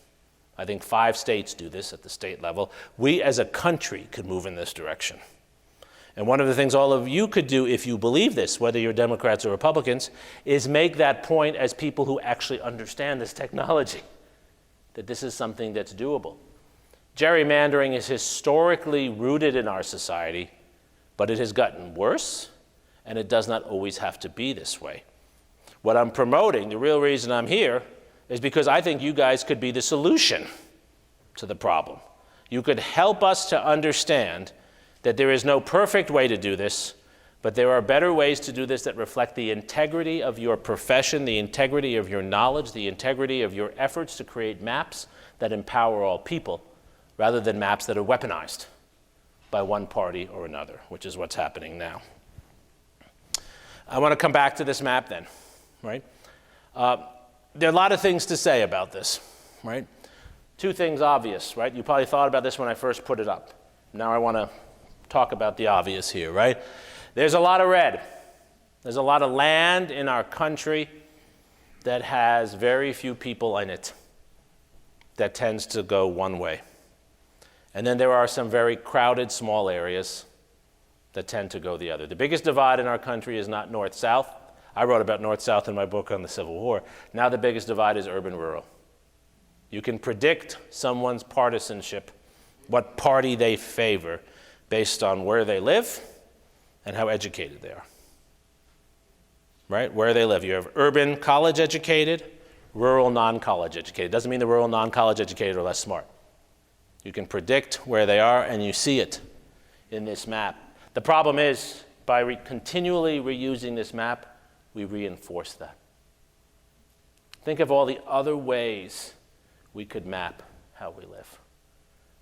I think 5 states do this at the state level. We as a country could move in this direction. And one of the things all of you could do if you believe this, whether you're Democrats or Republicans, is make that point as people who actually understand this technology, that this is something that's doable. Gerrymandering is historically rooted in our society, but it has gotten worse, and it does not always have to be this way. What I'm promoting, the real reason I'm here, is because I think you guys could be the solution to the problem. You could help us to understand that there is no perfect way to do this, but there are better ways to do this that reflect the integrity of your profession, the integrity of your knowledge, the integrity of your efforts to create maps that empower all people, rather than maps that are weaponized by one party or another, which is what's happening now. I want to come back to this map then, right? There are a lot of things to say about this, right? 2 things obvious, right? You probably thought about this when I first put it up. Now I want to talk about the obvious here, right? There's a lot of red. There's a lot of land in our country that has very few people in it, that tends to go one way. And then there are some very crowded small areas that tend to go the other. The biggest divide in our country is not north-south. I wrote about north-south in my book on the Civil War. Now the biggest divide is urban-rural. You can predict someone's partisanship, what party they favor, based on where they live and how educated they are. Right? Where they live. You have urban college educated, rural non-college educated. Doesn't mean the rural non-college educated are less smart. You can predict where they are, and you see it in this map. The problem is, by continually reusing this map, we reinforce that. Think of all the other ways we could map how we live.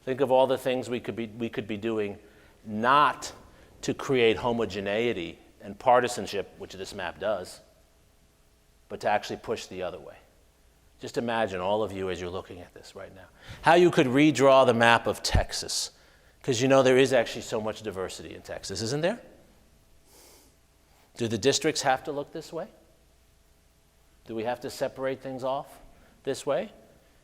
Think of all the things we could be doing not to create homogeneity and partisanship, which this map does, but to actually push the other way. Just imagine, all of you, as you're looking at this right now, how you could redraw the map of Texas, because you know there is actually so much diversity in Texas, isn't there? Do the districts have to look this way? Do we have to separate things off this way?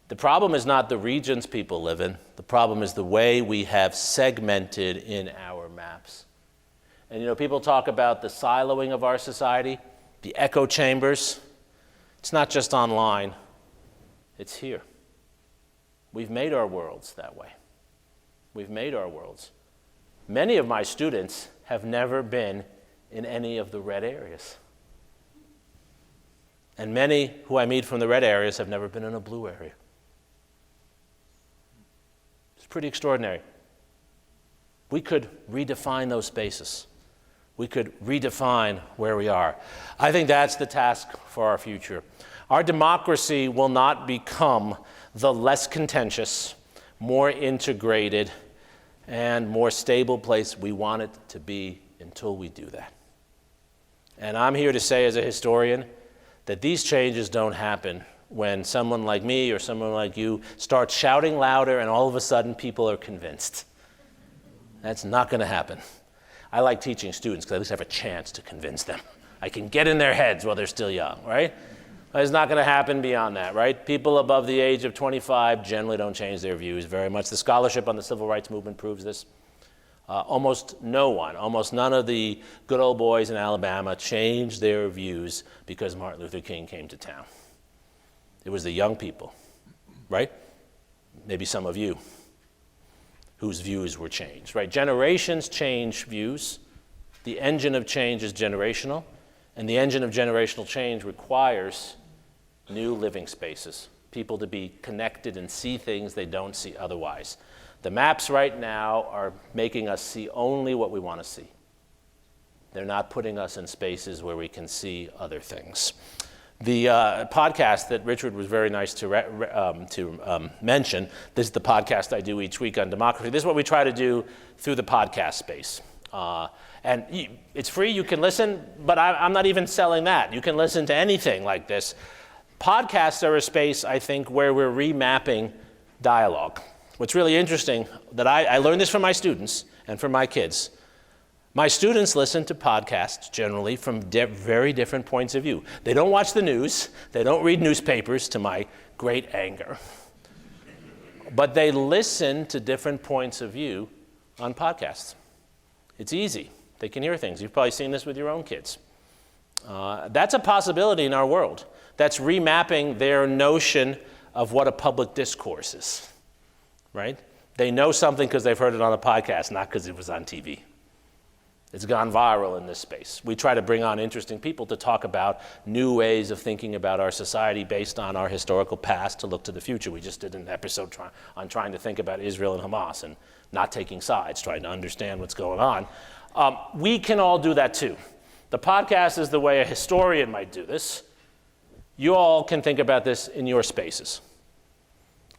The problem is not the regions people live in. The problem is the way we have segmented in our maps. And you know, people talk about the siloing of our society, the echo chambers. It's not just online, it's here. We've made our worlds that way. We've made our worlds. Many of my students have never been in any of the red areas. And many who I meet from the red areas have never been in a blue area. It's pretty extraordinary. We could redefine those spaces. We could redefine where we are. I think that's the task for our future. Our democracy will not become the less contentious, more integrated, and more stable place we want it to be until we do that. And I'm here to say, as a historian, that these changes don't happen when someone like me or someone like you starts shouting louder and all of a sudden people are convinced. That's not going to happen. I like teaching students because I at least have a chance to convince them. I can get in their heads while they're still young, right? It's not going to happen beyond that, right? People above the age of 25 generally don't change their views very much. The scholarship on the civil rights movement proves this. Almost none of the good old boys in Alabama changed their views because Martin Luther King came to town. It was the young people, right? Maybe some of you whose views were changed, right? Generations change views. The engine of change is generational, and the engine of generational change requires new living spaces, people to be connected and see things they don't see otherwise. The maps right now are making us see only what we want to see. They're not putting us in spaces where we can see other things. The podcast that Richard was very nice to mention, this is the podcast I do each week on democracy. This is what we try to do through the podcast space. And it's free, you can listen, but I'm not even selling that. You can listen to anything like this. Podcasts are a space, I think, where we're remapping dialogue. What's really interesting, that I learned this from my students and from my kids. My students listen to podcasts generally from very different points of view. They don't watch the news. They don't read newspapers, to my great anger. But they listen to different points of view on podcasts. It's easy. They can hear things. You've probably seen this with your own kids. That's a possibility in our world. That's remapping their notion of what a public discourse is, right? They know something because they've heard it on a podcast, not because it was on TV. It's gone viral in this space. We try to bring on interesting people to talk about new ways of thinking about our society based on our historical past to look to the future. We just did an episode on trying to think about Israel and Hamas and not taking sides, trying to understand what's going on. We can all do that too. The podcast is the way a historian might do this. You all can think about this in your spaces.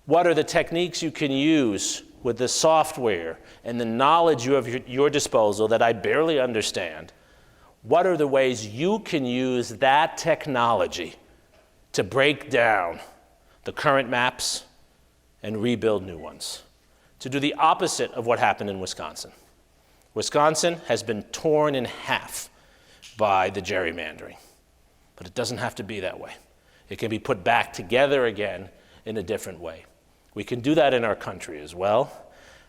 What are the techniques you can use with the software and the knowledge you have at your disposal that I barely understand? What are the ways you can use that technology to break down the current maps and rebuild new ones? To do the opposite of what happened in Wisconsin. Wisconsin has been torn in half by the gerrymandering. But it doesn't have to be that way. It can be put back together again in a different way. We can do that in our country as well.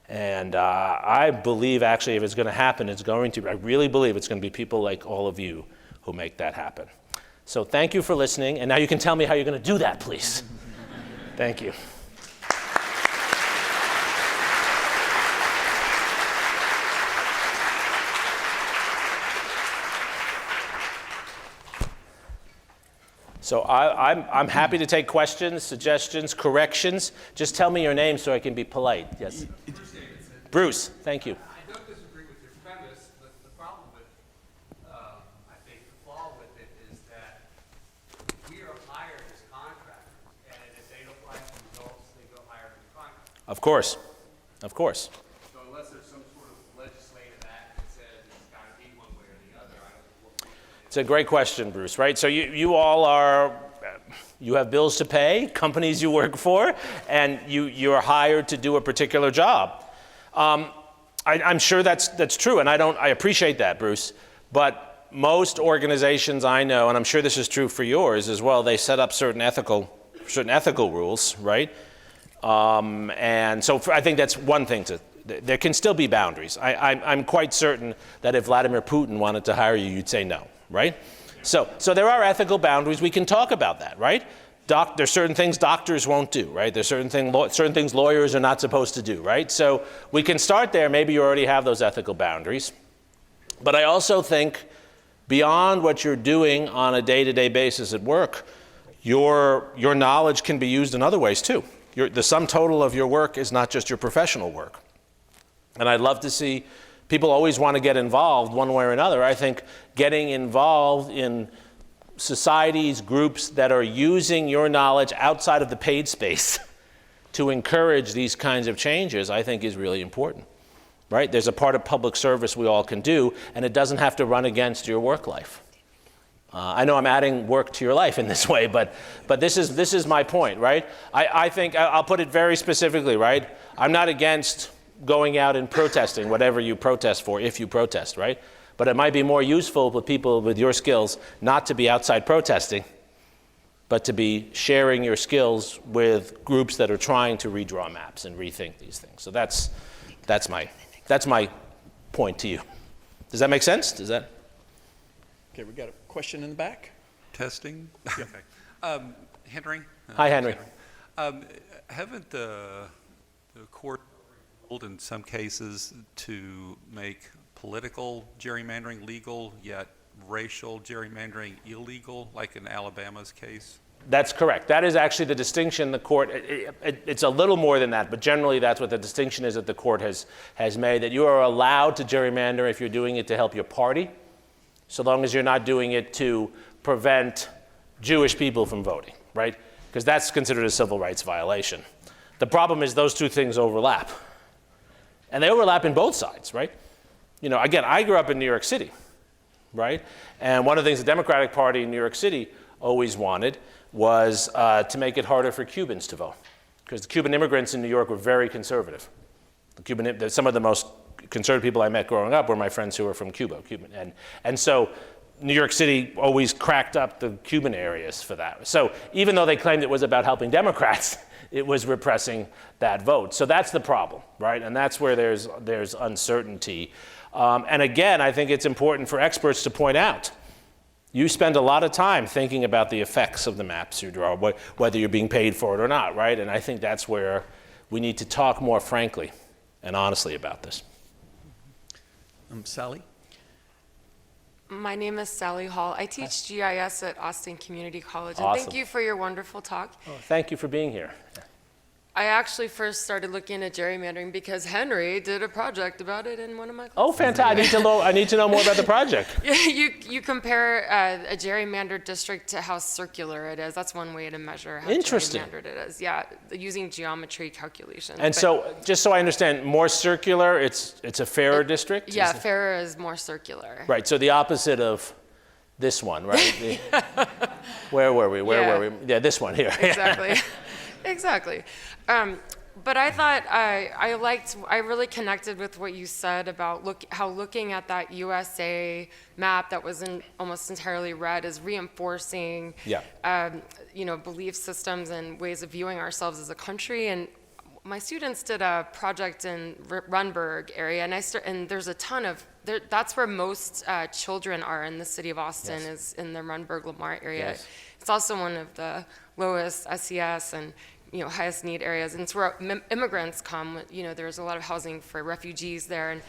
And I believe, actually, if it's going to happen, I really believe it's going to be people like all of you who make that happen. So thank you for listening. And now you can tell me how you're going to do that, please. Thank you. So I'm happy to take questions, suggestions, corrections. Just tell me your name so I can be polite. Yes. Bruce, thank you. I don't disagree with your premise, but the problem with, I think the flaw with it is that we are hired as contractors, and if they don't like the results, they go hire a contractor. Of course. Of course. So unless there's some sort of legislative act that says it's got to be one way or the other, I don't know what. It's a great question, Bruce, right? So you have bills to pay, companies you work for, and you're hired to do a particular job. I'm sure that's true, and I appreciate that, Bruce. But most organizations I know, and I'm sure this is true for yours as well, they set up certain ethical rules, right? And so I think that's one thing there can still be boundaries. I'm quite certain that if Vladimir Putin wanted to hire you, you'd say no, right? So there are ethical boundaries. We can talk about that, right? There's certain things doctors won't do, right? There's certain things lawyers are not supposed to do, right? So we can start there. Maybe you already have those ethical boundaries. But I also think beyond what you're doing on a day-to-day basis at work, your knowledge can be used in other ways too. The sum total of your work is not just your professional work. And I'd love to see people always want to get involved one way or another. I think getting involved in societies, groups that are using your knowledge outside of the paid space to encourage these kinds of changes, I think is really important, right? There's a part of public service we all can do, and it doesn't have to run against your work life. I know I'm adding work to your life in this way, but this is my point, right? I think I'll put it very specifically, right? I'm not against going out and protesting, whatever you protest for, if you protest, right? But it might be more useful with people with your skills not to be outside protesting, but to be sharing your skills with groups that are trying to redraw maps and rethink these things. So that's my point to you. Does that make sense? Does that? Okay, we got a question in the back. Testing? Okay. Henry? Hi, Henry. Haven't the court ruled in some cases to make political gerrymandering legal, yet racial gerrymandering illegal, like in Alabama's case? That's correct. That is actually the distinction the court, it's a little more than that, but generally that's what the distinction is that the court has made, that you are allowed to gerrymander if you're doing it to help your party, so long as you're not doing it to prevent Jewish people from voting, right? Because that's considered a civil rights violation. The problem is those two things overlap. And they overlap in both sides, right? You know, again, I grew up in New York City, right? And one of the things the Democratic Party in New York City always wanted was to make it harder for Cubans to vote. Because the Cuban immigrants in New York were very conservative. Some of the most conservative people I met growing up were my friends who were from Cuba. And so New York City always cracked up the Cuban areas for that. So even though they claimed it was about helping Democrats, it was repressing that vote. So that's the problem, right? And that's where there's uncertainty. And again, I think it's important for experts to point out, you spend a lot of time thinking about the effects of the maps you draw, whether you're being paid for it or not, right? And I think that's where we need to talk more frankly and honestly about this. Sally? My name is Sally Hall. I teach GIS at Austin Community College. And Awesome. thank you for your wonderful talk. Oh, thank you for being here. I actually first started looking at gerrymandering because Henry did a project about it in one of my classes. Oh, fantastic. I need to know more about the project. You compare a gerrymandered district to how circular it is. That's one way to measure how Interesting. gerrymandered it is. Yeah, using geometry calculations. And so, just so I understand, more circular, it's a fairer district? Yeah, fairer is more circular. Right, so the opposite of this one, right? Where were we? Yeah, this one here. Exactly. Exactly. But I thought I really connected with what you said about how looking at that USA map that was almost entirely red is reinforcing, belief systems and ways of viewing ourselves as a country. And my students did a project in Runberg area, and there's a ton of that's where most children are in the city of Austin, is in the Runberg Lamar area. Yes. It's also one of the lowest SES and highest need areas, and it's where immigrants come. There's a lot of housing for refugees there,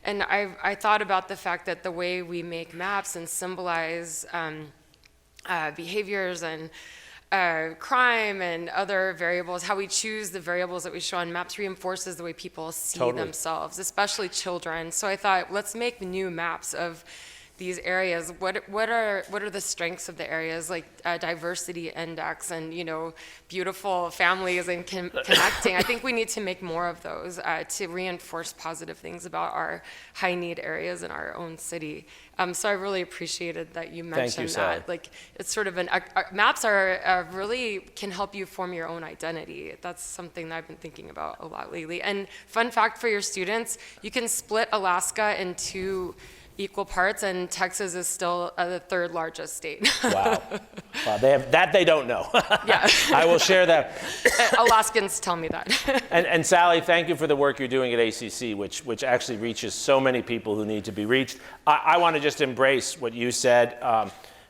and I thought about the fact that the way we make maps and symbolize behaviors and crime and other variables, how we choose the variables that we show on maps reinforces the way people see themselves, especially children. So I thought, let's make new maps of these areas. What are the strengths of the areas, like diversity index and beautiful families and connecting. I think we need to make more of those to reinforce positive things about our high need areas in our own city. So I really appreciated that you mentioned Sally. that. Like, it's sort of maps are really can help you form your own identity. That's something that I've been thinking about a lot lately. And fun fact for your students, you can split Alaska in 2 equal parts, and Texas is still the 3rd largest state. Wow. They don't know. Yeah. I will share that. Alaskans tell me that. And Sally, thank you for the work you're doing at ACC, which actually reaches so many people who need to be reached. I want to just embrace what you said.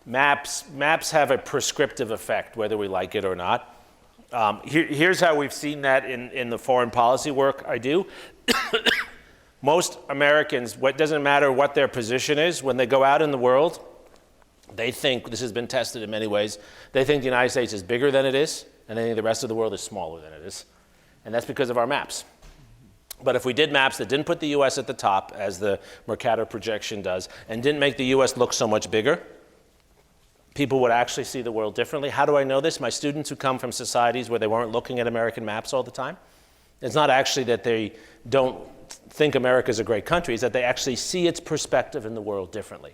Maps have a prescriptive effect, whether we like it or not. Here's how we've seen that in the foreign policy work I do. Most Americans, what doesn't matter what their position is, when they go out in the world, they think, this has been tested in many ways, they think the United States is bigger than it is, and they think the rest of the world is smaller than it is. And that's because of our maps. But if we did maps that didn't put the US at the top, as the Mercator projection does, and didn't make the US look so much bigger, people would actually see the world differently. How do I know this? My students who come from societies where they weren't looking at American maps all the time, it's not actually that they don't think America's a great country, is that they actually see its perspective in the world differently.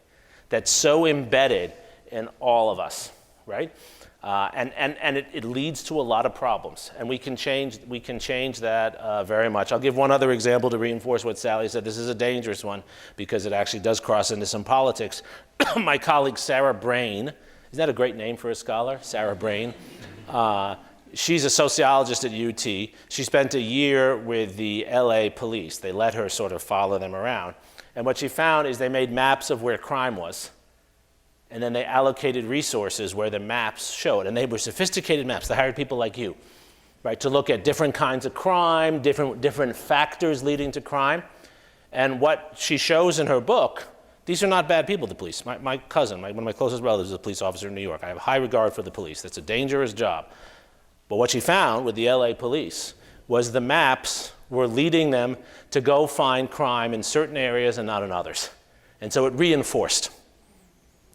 That's so embedded in all of us, right? And it leads to a lot of problems, and we can change that very much. I'll give one other example to reinforce what Sally said. This is a dangerous one because it actually does cross into some politics. My colleague Sarah Brain, is that a great name for a scholar? Sarah Brain. She's a sociologist at UT. She spent a year with the LA police. They let her sort of follow them around. And what she found is they made maps of where crime was. And then they allocated resources where the maps showed. And they were sophisticated maps. They hired people like you, right, to look at different kinds of crime, different factors leading to crime. And what she shows in her book, these are not bad people, the police. My cousin, one of my closest relatives is a police officer in New York. I have high regard for the police. That's a dangerous job. But what she found with the LA police was the maps were leading them to go find crime in certain areas and not in others. And so it reinforced.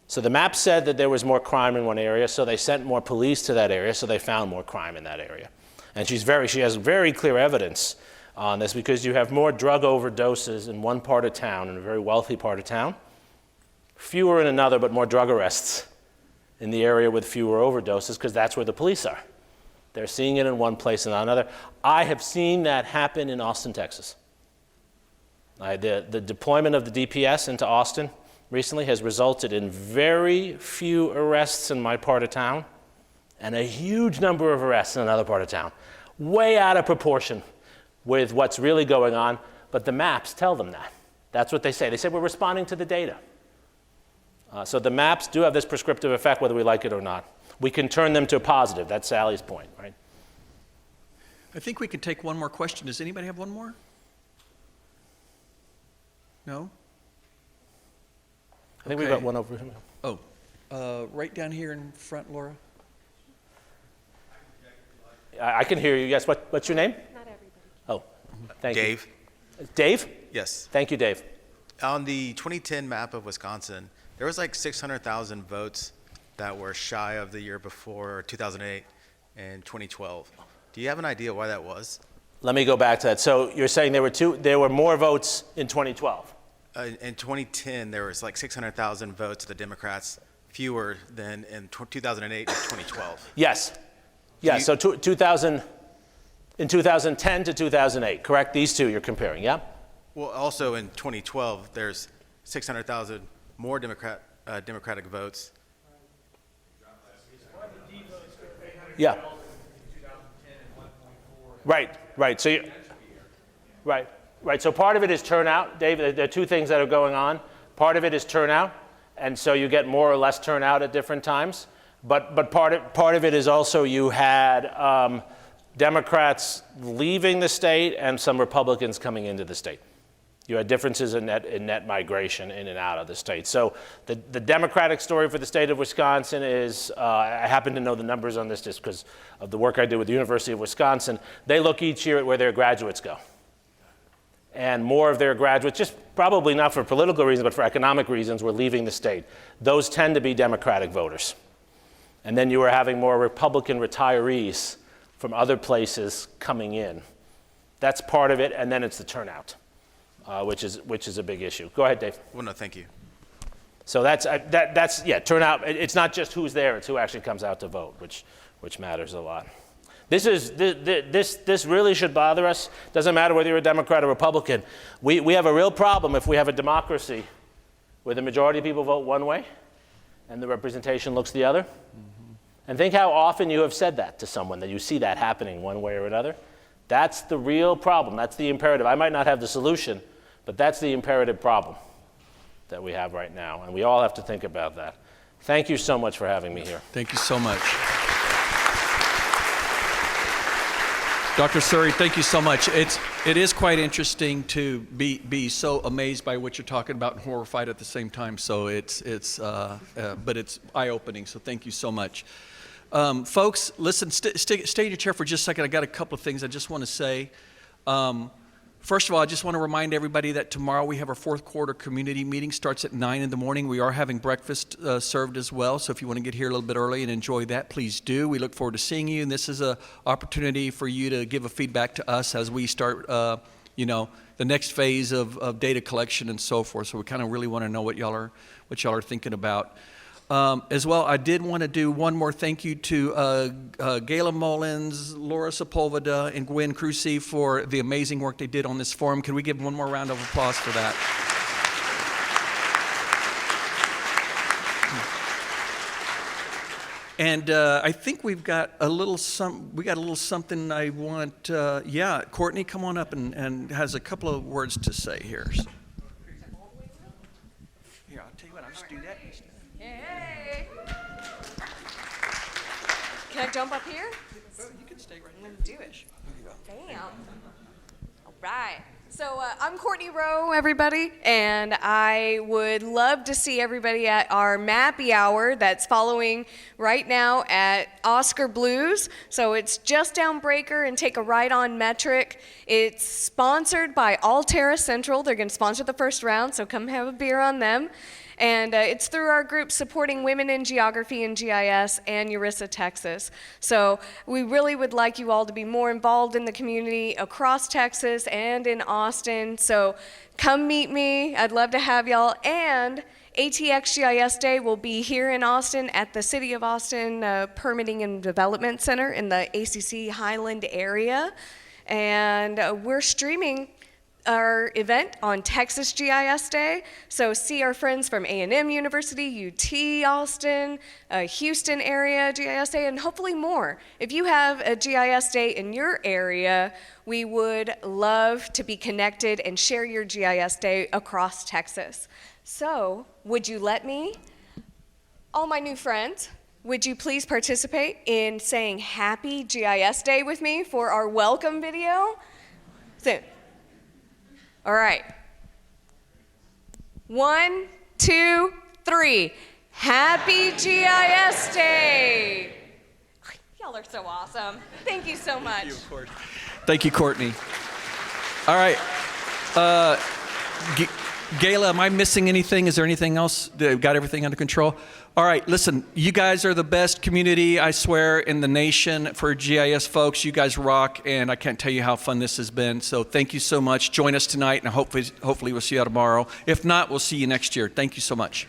So the map said that there was more crime in one area, so they sent more police to that area, so they found more crime in that area. And she has very clear evidence on this because you have more drug overdoses in one part of town, in a very wealthy part of town, fewer in another, but more drug arrests in the area with fewer overdoses because that's where the police are. They're seeing it in one place and not another. I have seen that happen in Austin, Texas. The deployment of the DPS into Austin recently has resulted in very few arrests in my part of town and a huge number of arrests in another part of town. Way out of proportion with what's really going on, but the maps tell them that. That's what they say. They say we're responding to the data. So the maps do have this prescriptive effect whether we like it or not. We can turn them to a positive. That's Sally's point, right? I think we can take one more question. Does anybody have one more? No? I think we've got one over here. Oh, right down here in front, Laura. I can hear you. Yes, what's your name? Not everybody. Oh, thank Dave. you. Dave? Yes. Thank you, Dave. On the 2010 map of Wisconsin, there was like 600,000 votes that were shy of the year before, 2008 and 2012. Do you have an idea why that was? Let me go back to that. So you're saying there were more votes in 2012? In 2010, there was like 600,000 votes to the Democrats, fewer than in 2008 and 2012. Yes. Yeah, so 2000, In 2010 to 2008, correct? These two you're comparing, yeah? Well, also in 2012, there's 600,000 more Democratic votes. Yeah. Right. So right. So part of it is turnout, Dave. There are two things that are going on. Part of it is turnout, and so you get more or less turnout at different times. But part of it is also you had Democrats leaving the state and some Republicans coming into the state. You had differences in net migration in and out of the state. So the Democratic story for the state of Wisconsin is, I happen to know the numbers on this just because of the work I do with the University of Wisconsin. They look each year at where their graduates go. And more of their graduates, just probably not for political reasons, but for economic reasons, were leaving the state. Those tend to be Democratic voters. And then you were having more Republican retirees from other places coming in. That's part of it, and then it's the turnout. Which is a big issue. Go ahead, Dave. Well, no, thank you. So that's turnout. It's not just who's there; it's who actually comes out to vote, which matters a lot. This really should bother us. Doesn't matter whether you're a Democrat or Republican. We have a real problem if we have a democracy where the majority of people vote one way, and the representation looks the other. Mm-hmm. And think how often you have said that to someone, that you see that happening one way or another. That's the real problem. That's the imperative. I might not have the solution, but that's the imperative problem that we have right now, and we all have to think about that. Thank you so much for having me here. Thank you so much. Dr. Suri, thank you so much. It is quite interesting to be so amazed by what you're talking about and horrified at the same time. So but it's eye-opening. So thank you so much. Folks, listen, stay in your chair for just a second. I got a couple of things I just want to say. First of all, I just want to remind everybody that tomorrow we have our fourth quarter community meeting. Starts at 9 in the morning. We are having breakfast served as well. So if you want to get here a little bit early and enjoy that, please do. We look forward to seeing you. And this is an opportunity for you to give a feedback to us as we start, the next phase of data collection and so forth. So we kind of really want to know what y'all are thinking about. As well, I did want to do one more thank you to Gayla Mullins, Laura Sepulveda, and Gwen Crucy for the amazing work they did on this forum. Can we give one more round of applause for that? And I think we've got a little something I want. Courtney, come on up and has a couple of words to say here. So. Here, I'll tell you what. I'll just do that. Hey. Can I jump up here? You can stay right I'm going to do it. Bam. All right. So I'm Courtney Rowe, everybody, and I would love to see everybody at our Mappy Hour that's following right now at Oscar Blues. So it's just down Breaker and take a right on Metric. It's sponsored by Altera Central. They're going to sponsor the first round, so come have a beer on them. And it's through our group supporting women in geography and GIS and Urissa, Texas. So we really would like you all to be more involved in the community across Texas and in Austin. So come meet me. I'd love to have y'all. And ATX GIS Day will be here in Austin at the City of Austin Permitting and Development Center in the ACC Highland area. And we're streaming our event on Texas GIS Day. So see our friends from A&M University, UT Austin, Houston area GIS Day, and hopefully more. If you have a GIS Day in your area, we would love to be connected and share your GIS Day across Texas. So would you let me, all my new friends, would you please participate in saying Happy GIS Day with me for our welcome video? So, all right. 1, 2, 3. Happy GIS Day. Y'all are so awesome. Thank you so much. Thank you, Courtney. All right. Gayla, am I missing anything? Is there anything else? Got everything under control? All right, listen, you guys are the best community, I swear, in the nation for GIS folks. You guys rock, and I can't tell you how fun this has been. So thank you so much. Join us tonight, and hopefully we'll see you tomorrow. If not, we'll see you next year. Thank you so much.